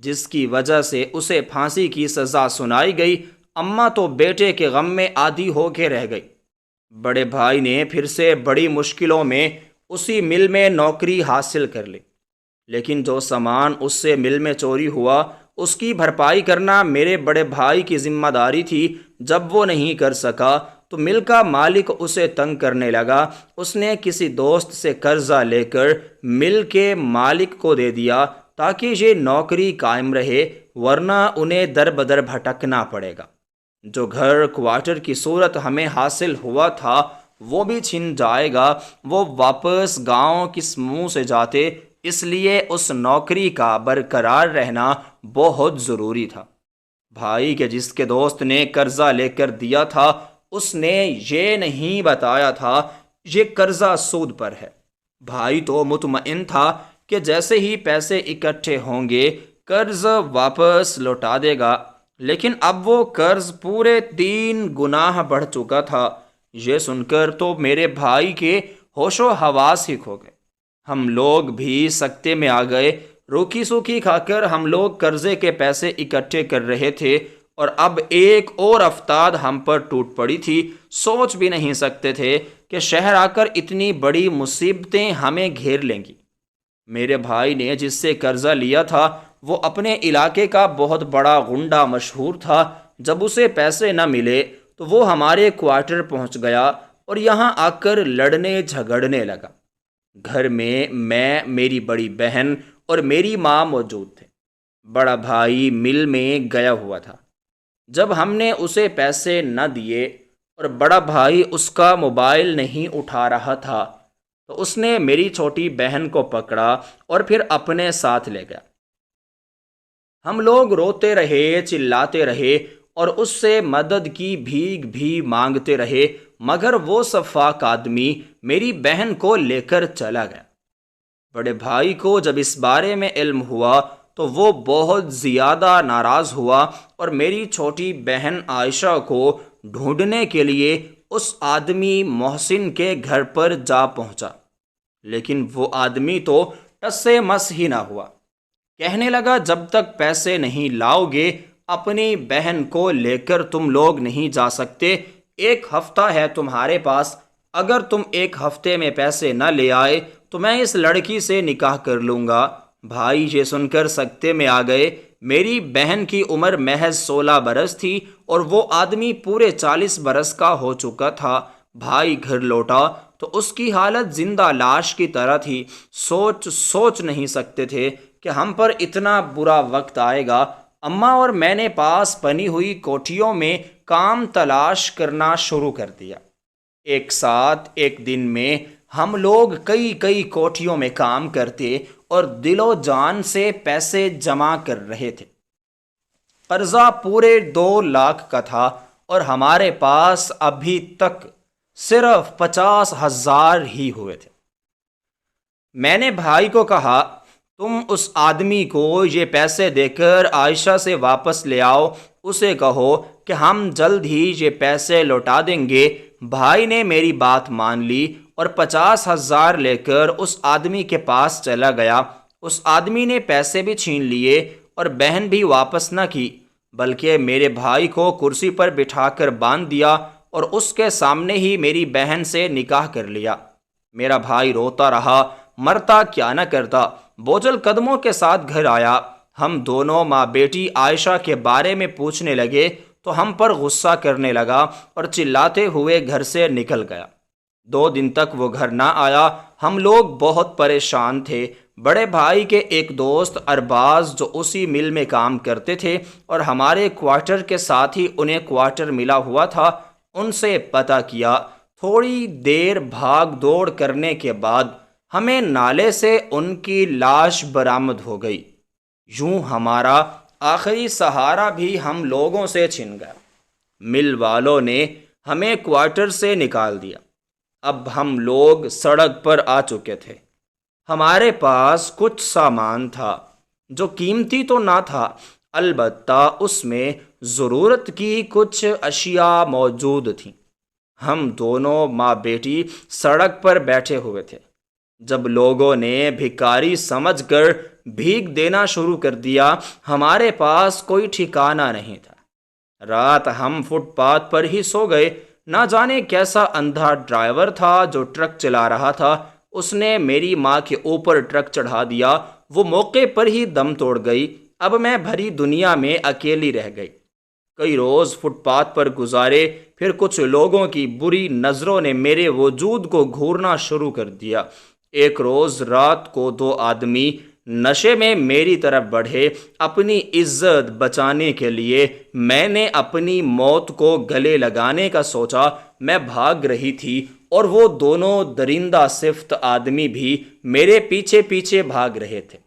جس کی وجہ سے اسے پھانسی کی سزا سنائی گئی۔ اماں تو بیٹے کے غم میں عادی ہو کے رہ گئی۔ بڑے بھائی نے پھر سے بڑی مشکلوں میں اسی مل میں نوکری حاصل کر لی، لیکن جو سامان اس سے مل میں چوری ہوا اس کی بھرپائی کرنا میرے بڑے بھائی کی ذمہ داری تھی۔ جب وہ نہیں کر سکا تو مل کا مالک اسے تنگ کرنے لگا۔ اس نے کسی دوست سے قرضہ لے کر مل کے مالک کو دے دیا تاکہ یہ نوکری قائم رہے، ورنہ انہیں در بدر بھٹکنا پڑے گا۔ جو گھر کوارٹر کی صورت ہمیں حاصل ہوا تھا وہ بھی چھن جائے گا۔ وہ واپس گاؤں کس منہ سے جاتے، اس لیے اس نوکری کا برقرار رہنا بہت ضروری تھا۔ بھائی کے جس کے دوست نے قرضہ لے کر دیا تھا اس نے یہ نہیں بتایا تھا یہ قرضہ سود پر ہے۔ بھائی تو مطمئن تھا کہ جیسے ہی پیسے اکٹھے ہوں گے قرض واپس لوٹا دے گا، لیکن اب وہ قرض پورے 3 گنا بڑھ چکا تھا۔ یہ سن کر تو میرے بھائی کے ہوش و حواس ہی کھو گئے۔ ہم لوگ بھی سکتے میں آ گئے۔ روکھی سوکھی کھا کر ہم لوگ قرضے کے پیسے اکٹھے کر رہے تھے اور اب ایک اور افتاد ہم پر ٹوٹ پڑی تھی۔ سوچ بھی نہیں سکتے تھے کہ شہر آ کر اتنی بڑی مصیبتیں ہمیں گھیر لیں گی۔ میرے بھائی نے جس سے قرضہ لیا تھا وہ اپنے علاقے کا بہت بڑا غنڈہ مشہور تھا۔ جب اسے پیسے نہ ملے تو وہ ہمارے کوارٹر پہنچ گیا اور یہاں آ کر لڑنے جھگڑنے لگا۔ گھر میں میری بڑی بہن اور میری ماں موجود تھے۔ بڑا بھائی مل میں گیا ہوا تھا۔ جب ہم نے اسے پیسے نہ دیے اور بڑا بھائی اس کا موبائل نہیں اٹھا رہا تھا تو اس نے میری چھوٹی بہن کو پکڑا اور پھر اپنے ساتھ لے گیا۔ ہم لوگ روتے رہے، چلاتے رہے اور اس سے مدد کی بھیک بھی مانگتے رہے، مگر وہ سفاک آدمی میری بہن کو لے کر چلا گیا۔ بڑے بھائی کو جب اس بارے میں علم ہوا تو وہ بہت زیادہ ناراض ہوا اور میری چھوٹی بہن عائشہ کو ڈھونڈنے کے لیے اس آدمی محسن کے گھر پر جا پہنچا، لیکن وہ آدمی تو ٹس سے مس ہی نہ ہوا۔ کہنے لگا جب تک پیسے نہیں لاؤ گے اپنی بہن کو لے کر تم لوگ نہیں جا سکتے۔ 1 ہفتہ ہے تمہارے پاس، اگر تم 1 ہفتے میں پیسے نہ لے آئے تو میں اس لڑکی سے نکاح کر لوں گا۔ بھائی یہ سن کر سکتے میں آ گئے۔ میری بہن کی عمر محض 16 برس تھی اور وہ آدمی پورے 40 برس کا ہو چکا تھا۔ بھائی گھر لوٹا تو اس کی حالت زندہ لاش کی طرح تھی۔ سوچ نہیں سکتے تھے کہ ہم پر اتنا برا وقت آئے گا۔ اماں اور میں نے پاس بنی ہوئی کوٹھیوں میں کام تلاش کرنا شروع کر دیا۔ ایک ساتھ ایک دن میں ہم لوگ کئی کوٹھیوں میں کام کرتے اور دل و جان سے پیسے جمع کر رہے تھے۔ قرضہ پورے 2 لاکھ کا تھا اور ہمارے پاس ابھی تک صرف 50,000 ہی ہوئے تھے۔ میں نے بھائی کو کہا تم اس آدمی کو یہ پیسے دے کر عائشہ سے واپس لے آؤ، اسے کہو کہ ہم جلد ہی یہ پیسے لوٹا دیں گے۔ بھائی نے میری بات مان لی اور 50,000 لے کر اس آدمی کے پاس چلا گیا۔ اس آدمی نے پیسے بھی چھین لیے اور بہن بھی واپس نہ کی، بلکہ میرے بھائی کو کرسی پر بٹھا کر باندھ دیا اور اس کے سامنے ہی میری بہن سے نکاح کر لیا۔ میرا بھائی روتا رہا، مرتا کیا نہ کرتا۔ بوجھل قدموں کے ساتھ گھر آیا۔ ہم دونوں ماں بیٹی عائشہ کے بارے میں پوچھنے لگے تو ہم پر غصہ کرنے لگا اور چلاتے ہوئے گھر سے نکل گیا۔ 2 دن تک وہ گھر نہ آیا۔ ہم لوگ بہت پریشان تھے۔ بڑے بھائی کے ایک دوست ارباز جو اسی مل میں کام کرتے تھے اور ہمارے کوارٹر کے ساتھ ہی انہیں کوارٹر ملا ہوا تھا، ان سے پتہ کیا۔ تھوڑی دیر بھاگ دوڑ کرنے کے بعد ہمیں نالے سے ان کی لاش برآمد ہو گئی۔ یوں ہمارا آخری سہارا بھی ہم لوگوں سے چھن گیا۔ مل والوں نے ہمیں کوارٹر سے نکال دیا۔ اب ہم لوگ سڑک پر آ چکے تھے۔ ہمارے پاس کچھ سامان تھا جو قیمتی تو نہ تھا، البتہ اس میں ضرورت کی کچھ اشیاء موجود تھیں۔ ہم دونوں ماں بیٹی سڑک پر بیٹھے ہوئے تھے جب لوگوں نے بھکاری سمجھ کر بھیک دینا شروع کر دیا۔ ہمارے پاس کوئی ٹھکانہ نہیں تھا۔ رات ہم فٹ پاتھ پر ہی سو گئے۔ نہ جانے کیسا اندھا ڈرائیور تھا جو ٹرک چلا رہا تھا، اس نے میری ماں کے اوپر ٹرک چڑھا دیا۔ وہ موقع پر ہی دم توڑ گئی۔ اب میں بھری دنیا میں اکیلی رہ گئی۔ کئی روز فٹ پاتھ پر گزارے، پھر کچھ لوگوں کی بری نظروں نے میرے وجود کو گھورنا شروع کر دیا۔ ایک روز رات کو 2 آدمی نشے میں میری طرف بڑھے۔ اپنی عزت بچانے کے لیے میں نے اپنی موت کو گلے لگانے کا سوچا۔ میں بھاگ رہی تھی اور وہ دونوں درندہ صفت آدمی بھی میرے پیچھے پیچھے بھاگ رہے تھے۔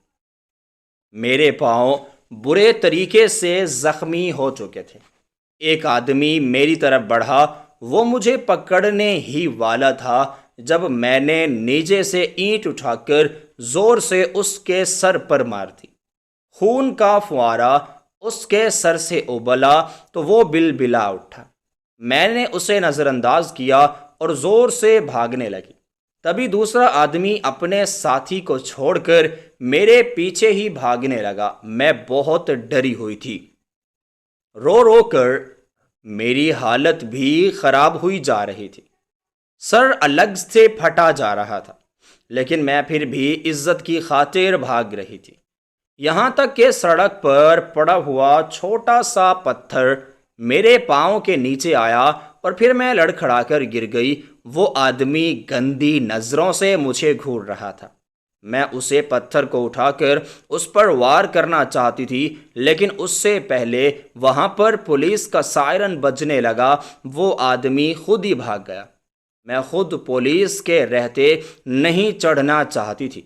میرے پاؤں برے طریقے سے زخمی ہو چکے تھے۔ ایک آدمی میری طرف بڑھا، وہ مجھے پکڑنے ہی والا تھا جب میں نے نیچے سے اینٹ اٹھا کر زور سے اس کے سر پر مار دی۔ خون کا فوارہ اس کے سر سے ابلا تو وہ بلبلا اٹھا۔ میں نے اسے نظر انداز کیا اور زور سے بھاگنے لگی۔ تبھی دوسرا آدمی اپنے ساتھی کو چھوڑ کر میرے پیچھے ہی بھاگنے لگا۔ میں بہت ڈری ہوئی تھی۔ رو رو کر میری حالت بھی خراب ہوئی جا رہی تھی۔ سر الگ سے پھٹا جا رہا تھا، لیکن میں پھر بھی عزت کی خاطر بھاگ رہی تھی۔ یہاں تک کہ سڑک پر پڑا ہوا چھوٹا سا پتھر میرے پاؤں کے نیچے آیا اور پھر میں لڑکھڑا کر گر گئی۔ وہ آدمی گندی نظروں سے مجھے گھور رہا تھا۔ میں اسے پتھر کو اٹھا کر اس پر وار کرنا چاہتی تھی، لیکن اس سے پہلے وہاں پر پولیس کا سائرن بجنے لگا۔ وہ آدمی خود ہی بھاگ گیا۔ میں خود پولیس کے رہتے نہیں چڑھنا چاہتی تھی،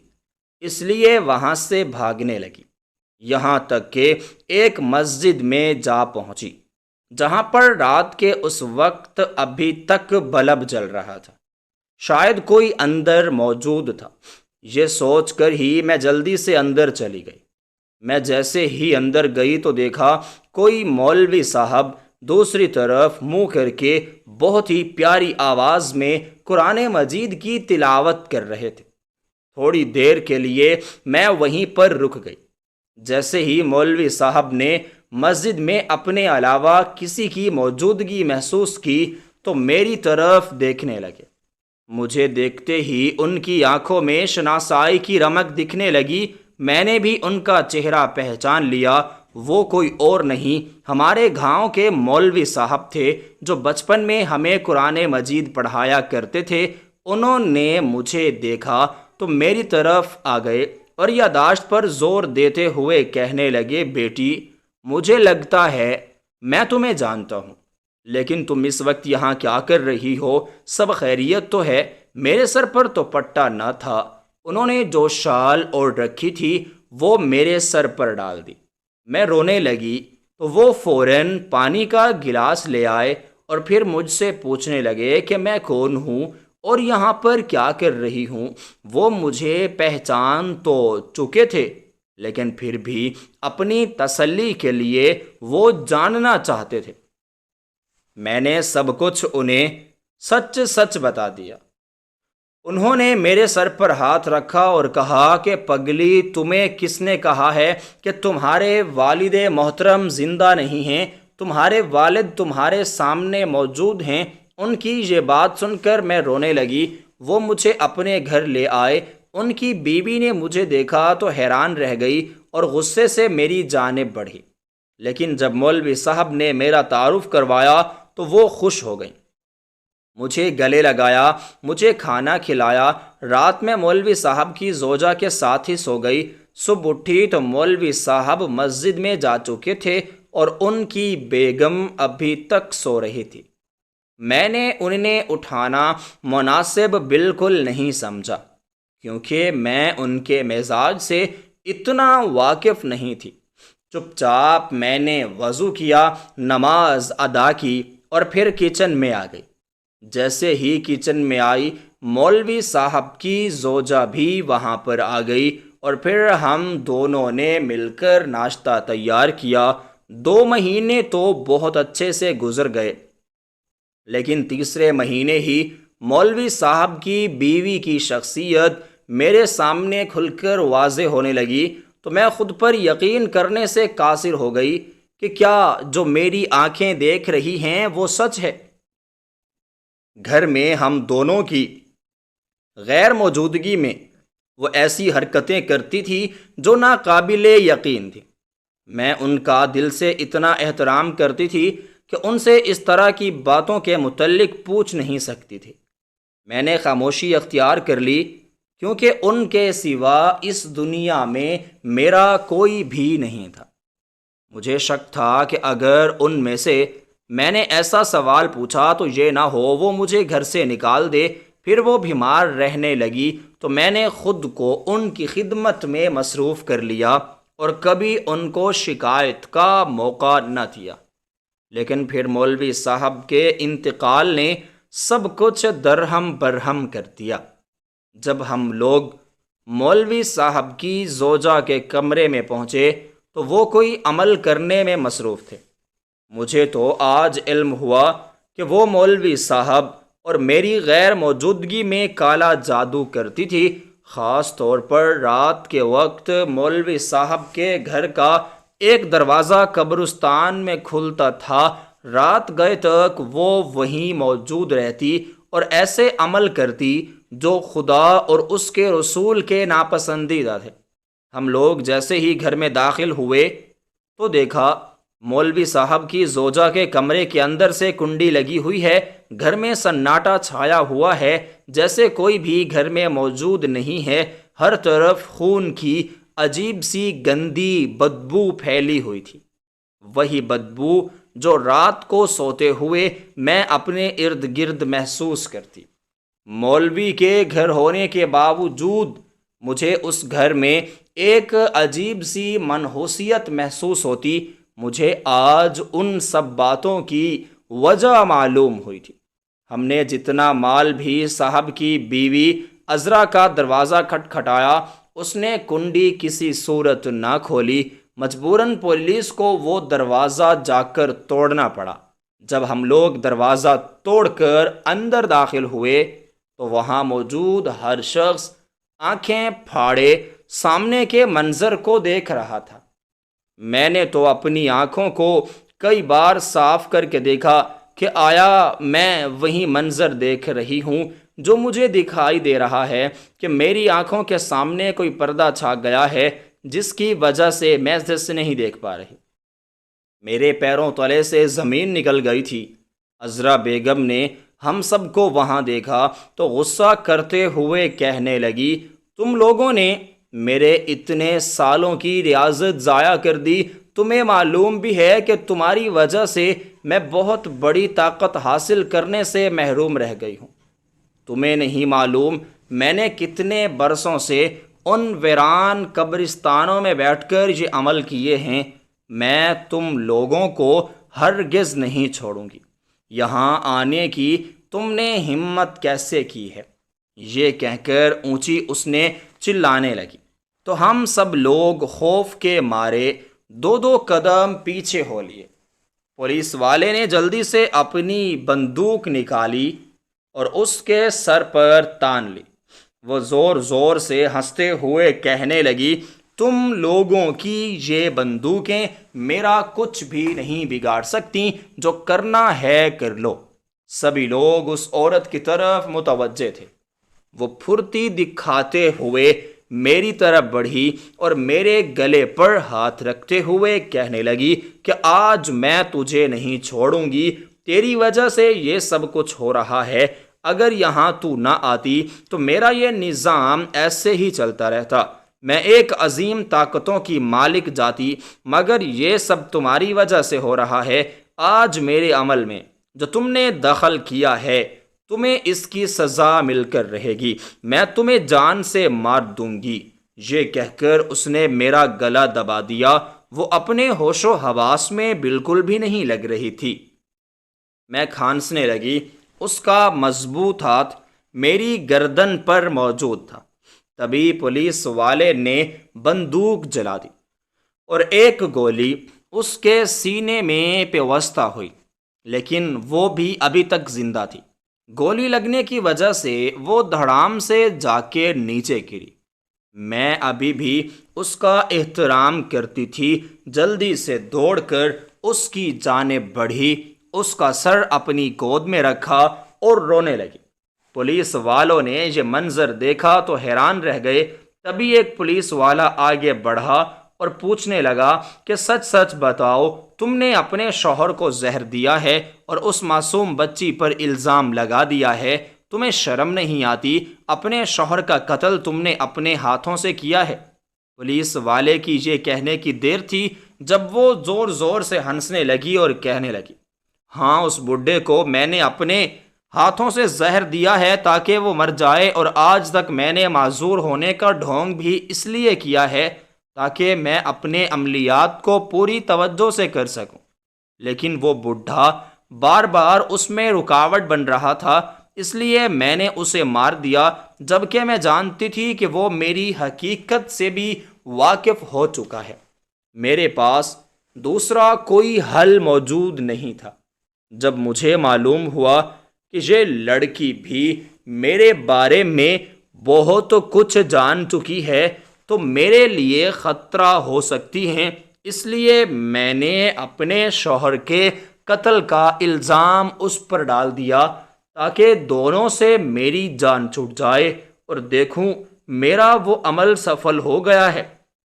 اس لیے وہاں سے بھاگنے لگی، یہاں تک کہ ایک مسجد میں جا پہنچی جہاں پر رات کے اس وقت ابھی تک بلب جل رہا تھا۔ شاید کوئی اندر موجود تھا۔ یہ سوچ کر ہی میں جلدی سے اندر چلی گئی۔ میں جیسے ہی اندر گئی تو دیکھا کوئی مولوی صاحب دوسری طرف منہ کر کے بہت ہی پیاری آواز میں قرآن مجید کی تلاوت کر رہے تھے۔ تھوڑی دیر کے لیے میں وہیں پر رک گئی۔ جیسے ہی مولوی صاحب نے مسجد میں اپنے علاوہ کسی کی موجودگی محسوس کی تو میری طرف دیکھنے لگے۔ مجھے دیکھتے ہی ان کی آنکھوں میں شناسائی کی رمق دکھنے لگی۔ میں نے بھی ان کا چہرہ پہچان لیا۔ وہ کوئی اور نہیں، ہمارے گاؤں کے مولوی صاحب تھے جو بچپن میں ہمیں قرآن مجید پڑھایا کرتے تھے۔ انہوں نے مجھے دیکھا تو میری طرف آ گئے اور یادداشت پر زور دیتے ہوئے کہنے لگے، بیٹی، مجھے لگتا ہے میں تمہیں جانتا ہوں، لیکن تم اس وقت یہاں کیا کر رہی ہو؟ سب خیریت تو ہے؟ میرے سر پر تو پٹا نہ تھا۔ انہوں نے جو شال اوڑھ رکھی تھی وہ میرے سر پر ڈال دی۔ میں رونے لگی تو وہ فوراً پانی کا گلاس لے آئے اور پھر مجھ سے پوچھنے لگے کہ میں کون ہوں اور یہاں پر کیا کر رہی ہوں۔ وہ مجھے پہچان تو چکے تھے، لیکن پھر بھی اپنی تسلی کے لیے وہ جاننا چاہتے تھے۔ میں نے سب کچھ انہیں سچ سچ بتا دیا۔ انہوں نے میرے سر پر ہاتھ رکھا اور کہا کہ پگلی، تمہیں کس نے کہا ہے کہ تمہارے والد محترم زندہ نہیں ہیں؟ تمہارے والد تمہارے سامنے موجود ہیں۔ ان کی یہ بات سن کر میں رونے لگی۔ وہ مجھے اپنے گھر لے آئے۔ ان کی بیوی نے مجھے دیکھا تو حیران رہ گئی اور غصے سے میری جانب بڑھی، لیکن جب مولوی صاحب نے میرا تعارف کروایا تو وہ خوش ہو گئیں۔ مجھے گلے لگایا، مجھے کھانا کھلایا۔ رات میں مولوی صاحب کی زوجہ کے ساتھ ہی سو گئی۔ صبح اٹھی تو مولوی صاحب مسجد میں جا چکے تھے اور ان کی بیگم ابھی تک سو رہی تھی۔ میں نے انہیں اٹھانا مناسب بالکل نہیں سمجھا، کیونکہ میں ان کے مزاج سے اتنا واقف نہیں تھی۔ چپ چاپ میں نے وضو کیا، نماز ادا کی اور پھر کچن میں آ گئی۔ جیسے ہی کچن میں آئی، مولوی صاحب کی زوجہ بھی وہاں پر آ گئی اور پھر ہم دونوں نے مل کر ناشتہ تیار کیا۔ 2 مہینے تو بہت اچھے سے گزر گئے، لیکن تیسرے مہینے ہی مولوی صاحب کی بیوی کی شخصیت میرے سامنے کھل کر واضح ہونے لگی تو میں خود پر یقین کرنے سے قاصر ہو گئی کہ کیا جو میری آنکھیں دیکھ رہی ہیں وہ سچ ہے۔ گھر میں ہم دونوں کی غیر موجودگی میں وہ ایسی حرکتیں کرتی تھی جو ناقابل یقین تھی۔ میں ان کا دل سے اتنا احترام کرتی تھی کہ ان سے اس طرح کی باتوں کے متعلق پوچھ نہیں سکتی تھی۔ میں نے خاموشی اختیار کر لی، کیونکہ ان کے سوا اس دنیا میں میرا کوئی بھی نہیں تھا۔ مجھے شک تھا کہ اگر ان میں سے میں نے ایسا سوال پوچھا تو یہ نہ ہو وہ مجھے گھر سے نکال دے۔ پھر وہ بیمار رہنے لگی تو میں نے خود کو ان کی خدمت میں مصروف کر لیا اور کبھی ان کو شکایت کا موقع نہ دیا۔ لیکن پھر مولوی صاحب کے انتقال نے سب کچھ درہم برہم کر دیا۔ جب ہم لوگ مولوی صاحب کی زوجہ کے کمرے میں پہنچے تو وہ کوئی عمل کرنے میں مصروف تھے۔ مجھے تو آج علم ہوا کہ وہ مولوی صاحب اور میری غیر موجودگی میں کالا جادو کرتی تھی۔ خاص طور پر رات کے وقت مولوی صاحب کے گھر کا ایک دروازہ قبرستان میں کھلتا تھا۔ رات گئے تک وہ وہیں موجود رہتی اور ایسے عمل کرتی جو خدا اور اس کے رسول کے ناپسندیدہ تھے۔ ہم لوگ جیسے ہی گھر میں داخل ہوئے تو دیکھا مولوی صاحب کی زوجہ کے کمرے کے اندر سے کنڈی لگی ہوئی ہے۔ گھر میں سناٹا چھایا ہوا ہے، جیسے کوئی بھی گھر میں موجود نہیں ہے۔ ہر طرف خون کی عجیب سی گندی بدبو پھیلی ہوئی تھی، وہی بدبو جو رات کو سوتے ہوئے میں اپنے ارد گرد محسوس کرتی۔ مولوی کے گھر ہونے کے باوجود مجھے اس گھر میں ایک عجیب سی منحوسیت محسوس ہوتی۔ مجھے آج ان سب باتوں کی وجہ معلوم ہوئی تھی۔ ہم نے جتنا مال بھی صاحب کی بیوی عذرا کا دروازہ کھٹکھٹایا اس نے کنڈی کسی صورت نہ کھولی، مجبوراً پولیس کو وہ دروازہ جا کر توڑنا پڑا۔ جب ہم لوگ دروازہ توڑ کر اندر داخل ہوئے تو وہاں موجود ہر شخص آنکھیں پھاڑے سامنے کے منظر کو دیکھ رہا تھا۔ میں نے تو اپنی آنکھوں کو کئی بار صاف کر کے دیکھا کہ آیا میں وہی منظر دیکھ رہی ہوں جو مجھے دکھائی دے رہا ہے کہ میری آنکھوں کے سامنے کوئی پردہ چھا گیا ہے جس کی وجہ سے میں سے نہیں دیکھ پا رہی۔ میرے پیروں تلے سے زمین نکل گئی تھی۔ عذرا بیگم نے ہم سب کو وہاں دیکھا تو غصہ کرتے ہوئے کہنے لگی، تم لوگوں نے میرے اتنے سالوں کی ریاضت ضائع کر دی۔ تمہیں معلوم بھی ہے کہ تمہاری وجہ سے میں بہت بڑی طاقت حاصل کرنے سے محروم رہ گئی ہوں۔ تمہیں نہیں معلوم میں نے کتنے برسوں سے ان ویران قبرستانوں میں بیٹھ کر یہ عمل کیے ہیں۔ میں تم لوگوں کو ہرگز نہیں چھوڑوں گی۔ یہاں آنے کی تم نے ہمت کیسے کی ہے؟ یہ کہہ کر اونچی اس نے چلانے لگی تو ہم سب لوگ خوف کے مارے دو دو قدم پیچھے ہو لیے۔ پولیس والے نے جلدی سے اپنی بندوق نکالی اور اس کے سر پر تان لی۔ وہ زور زور سے ہنستے ہوئے کہنے لگی، تم لوگوں کی یہ بندوقیں میرا کچھ بھی نہیں بگاڑ سکتی، جو کرنا ہے کر لو۔ سبھی لوگ اس عورت کی طرف متوجہ تھے۔ وہ پھرتی دکھاتے ہوئے میری طرف بڑھی اور میرے گلے پر ہاتھ رکھتے ہوئے کہنے لگی کہ آج میں تجھے نہیں چھوڑوں گی، تیری وجہ سے یہ سب کچھ ہو رہا ہے۔ اگر یہاں تو نہ آتی تو میرا یہ نظام ایسے ہی چلتا رہتا، میں ایک عظیم طاقتوں کی مالک جاتی، مگر یہ سب تمہاری وجہ سے ہو رہا ہے۔ آج میرے عمل میں جو تم نے دخل کیا ہے تمہیں اس کی سزا مل کر رہے گی، میں تمہیں جان سے مار دوں گی۔ یہ کہہ کر اس نے میرا گلا دبا دیا۔ وہ اپنے ہوش و حواس میں بالکل بھی نہیں لگ رہی تھی۔ میں کھانسنے لگی۔ اس کا مضبوط ہاتھ میری گردن پر موجود تھا۔ تبھی پولیس والے نے بندوق جلا دی اور ایک گولی اس کے سینے میں پیوستہ ہوئی، لیکن وہ بھی ابھی تک زندہ تھی۔ گولی لگنے کی وجہ سے وہ دھڑام سے جا کے نیچے گری۔ میں ابھی بھی اس کا احترام کرتی تھی، جلدی سے دوڑ کر اس کی جانب بڑھی، اس کا سر اپنی گود میں رکھا اور رونے لگی۔ پولیس والوں نے یہ منظر دیکھا تو حیران رہ گئے۔ تبھی ایک پولیس والا آگے بڑھا اور پوچھنے لگا کہ سچ سچ بتاؤ، تم نے اپنے شوہر کو زہر دیا ہے اور اس معصوم بچی پر الزام لگا دیا ہے؟ تمہیں شرم نہیں آتی؟ اپنے شوہر کا قتل تم نے اپنے ہاتھوں سے کیا ہے۔ پولیس والے کی یہ کہنے کی دیر تھی جب وہ زور زور سے ہنسنے لگی اور کہنے لگی، ہاں، اس بڈھے کو میں نے اپنے ہاتھوں سے زہر دیا ہے تاکہ وہ مر جائے، اور آج تک میں نے معذور ہونے کا ڈھونگ بھی اس لیے کیا ہے تاکہ میں اپنے عملیات کو پوری توجہ سے کر سکوں، لیکن وہ بڈھا بار بار اس میں رکاوٹ بن رہا تھا، اس لیے میں نے اسے مار دیا، جبکہ میں جانتی تھی کہ وہ میری حقیقت سے بھی واقف ہو چکا ہے۔ میرے پاس دوسرا کوئی حل موجود نہیں تھا۔ جب مجھے معلوم ہوا کہ یہ لڑکی بھی میرے بارے میں بہت کچھ جان چکی ہے تو میرے لیے خطرہ ہو سکتی ہیں، اس لیے میں نے اپنے شوہر کے قتل کا الزام اس پر ڈال دیا تاکہ دونوں سے میری جان چھوٹ جائے، اور دیکھوں میرا وہ عمل سفل ہو گیا ہے۔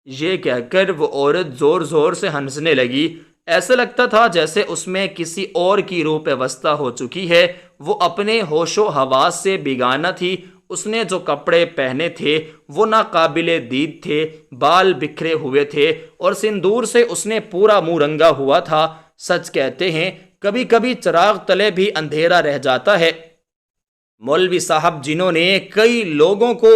یہ کہہ کر وہ عورت زور زور سے ہنسنے لگی۔ ایسا لگتا تھا جیسے اس میں کسی اور کی روح پیوستہ ہو چکی ہے۔ وہ اپنے ہوش و حواس سے بیگانہ تھی۔ اس نے جو کپڑے پہنے تھے وہ ناقابل دید تھے، بال بکھرے ہوئے تھے اور سندور سے اس نے پورا منہ رنگا ہوا تھا۔ سچ کہتے ہیں کبھی کبھی چراغ تلے بھی اندھیرا رہ جاتا ہے۔ مولوی صاحب جنہوں نے کئی لوگوں کو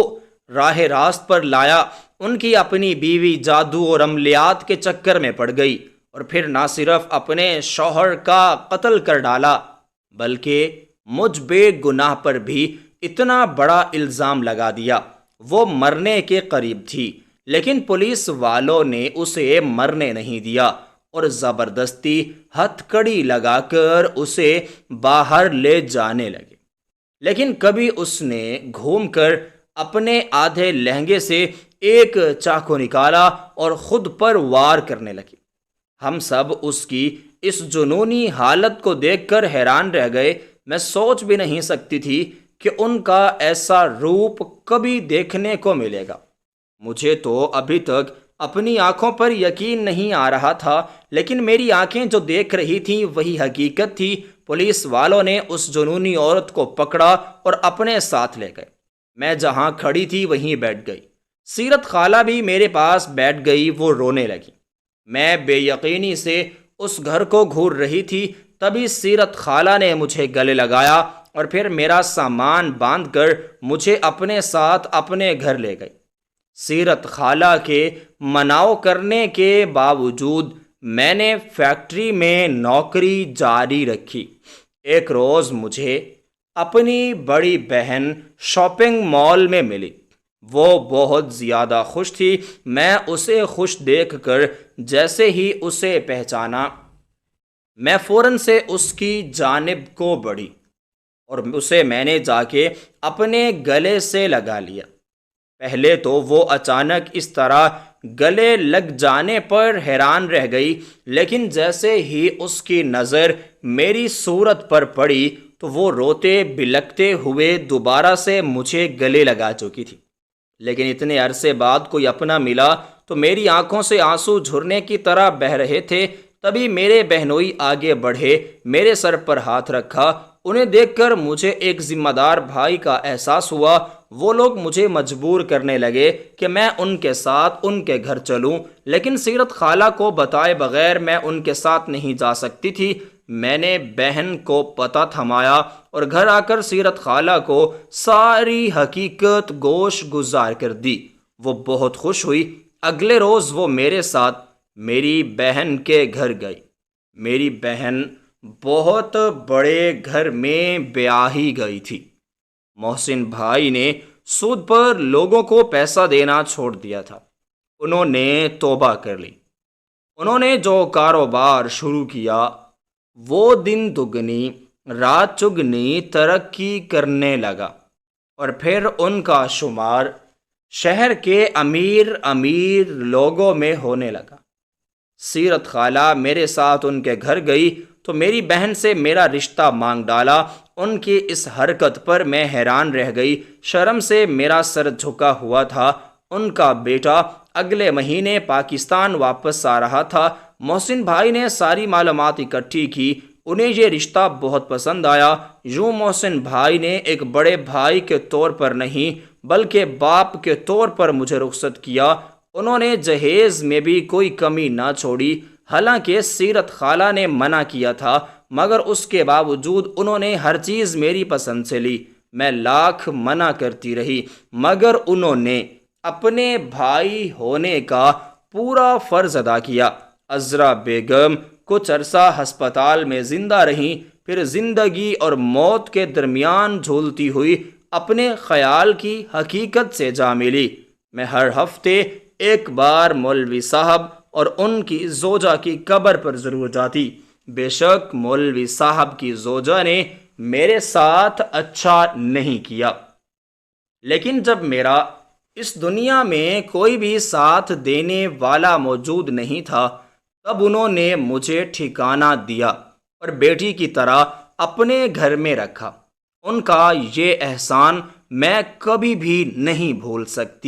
راہ راست پر لایا، ان کی اپنی بیوی جادو اور عملیات کے چکر میں پڑ گئی اور پھر نہ صرف اپنے شوہر کا قتل کر ڈالا بلکہ مجھ بے گناہ پر بھی اتنا بڑا الزام لگا دیا۔ وہ مرنے کے قریب تھی، لیکن پولیس والوں نے اسے مرنے نہیں دیا اور زبردستی ہتھ کڑی لگا کر اسے باہر لے جانے لگے۔ لیکن کبھی اس نے گھوم کر اپنے آدھے لہنگے سے ایک چاقو نکالا اور خود پر وار کرنے لگی۔ ہم سب اس کی اس جنونی حالت کو دیکھ کر حیران رہ گئے۔ میں سوچ بھی نہیں سکتی تھی کہ ان کا ایسا روپ کبھی دیکھنے کو ملے گا۔ مجھے تو ابھی تک اپنی آنکھوں پر یقین نہیں آ رہا تھا، لیکن میری آنکھیں جو دیکھ رہی تھیں وہی حقیقت تھی۔ پولیس والوں نے اس جنونی عورت کو پکڑا اور اپنے ساتھ لے گئے۔ میں جہاں کھڑی تھی وہیں بیٹھ گئی۔ سیرت خالہ بھی میرے پاس بیٹھ گئی، وہ رونے لگی۔ میں بے یقینی سے اس گھر کو گھور رہی تھی، تبھی سیرت خالہ نے مجھے گلے لگایا اور پھر میرا سامان باندھ کر مجھے اپنے ساتھ اپنے گھر لے گئی۔ سیرت خالہ کے مناؤ کرنے کے باوجود میں نے فیکٹری میں نوکری جاری رکھی۔ ایک روز مجھے اپنی بڑی بہن شاپنگ مال میں ملی۔ وہ بہت زیادہ خوش تھی۔ میں اسے خوش دیکھ کر جیسے ہی اسے پہچانا، میں فوراً سے اس کی جانب کو بڑھی اور اسے میں نے جا کے اپنے گلے سے لگا لیا۔ پہلے تو وہ اچانک اس طرح گلے لگ جانے پر حیران رہ گئی، لیکن جیسے ہی اس کی نظر میری صورت پر پڑی تو وہ روتے بلکتے ہوئے دوبارہ سے مجھے گلے لگا چکی تھی۔ لیکن اتنے عرصے بعد کوئی اپنا ملا تو میری آنکھوں سے آنسو جھرنے کی طرح بہہ رہے تھے۔ تبھی میرے بہنوئی آگے بڑھے، میرے سر پر ہاتھ رکھا۔ انہیں دیکھ کر مجھے ایک ذمہ دار بھائی کا احساس ہوا۔ وہ لوگ مجھے مجبور کرنے لگے کہ میں ان کے ساتھ ان کے گھر چلوں، لیکن سیرت خالہ کو بتائے بغیر میں ان کے ساتھ نہیں جا سکتی تھی۔ میں نے بہن کو پتہ تھمایا اور گھر آ کر سیرت خالہ کو ساری حقیقت گوش گزار کر دی۔ وہ بہت خوش ہوئی۔ اگلے روز وہ میرے ساتھ میری بہن کے گھر گئی۔ میری بہن بہت بڑے گھر میں بیاہی گئی تھی۔ محسن بھائی نے سود پر لوگوں کو پیسہ دینا چھوڑ دیا تھا۔ انہوں نے توبہ کر لی۔ انہوں نے جو کاروبار شروع کیا وہ دن دگنی رات چگنی ترقی کرنے لگا اور پھر ان کا شمار شہر کے امیر لوگوں میں ہونے لگا۔ سیرت خالہ میرے ساتھ ان کے گھر گئی تو میری بہن سے میرا رشتہ مانگ ڈالا۔ ان کی اس حرکت پر میں حیران رہ گئی۔ شرم سے میرا سر جھکا ہوا تھا۔ ان کا بیٹا اگلے مہینے پاکستان واپس آ رہا تھا۔ محسن بھائی نے ساری معلومات اکٹھی کی۔ انہیں یہ رشتہ بہت پسند آیا۔ یوں محسن بھائی نے ایک بڑے بھائی کے طور پر نہیں بلکہ باپ کے طور پر مجھے رخصت کیا۔ انہوں نے جہیز میں بھی کوئی کمی نہ چھوڑی۔ حالانکہ سیرت خالہ نے منع کیا تھا، مگر اس کے باوجود انہوں نے ہر چیز میری پسند سے لی۔ میں لاکھ منع کرتی رہی، مگر انہوں نے اپنے بھائی ہونے کا پورا فرض ادا کیا۔ عذرا بیگم کچھ عرصہ ہسپتال میں زندہ رہیں، پھر زندگی اور موت کے درمیان جھولتی ہوئی اپنے خیال کی حقیقت سے جا ملی۔ میں ہر ہفتے ایک بار مولوی صاحب اور ان کی زوجہ کی قبر پر ضرور جاتی۔ بے شک مولوی صاحب کی زوجہ نے میرے ساتھ اچھا نہیں کیا، لیکن جب میرا اس دنیا میں کوئی بھی ساتھ دینے والا موجود نہیں تھا، تب انہوں نے مجھے ٹھکانہ دیا اور بیٹی کی طرح اپنے گھر میں رکھا۔ ان کا یہ احسان میں کبھی بھی نہیں بھول سکتی۔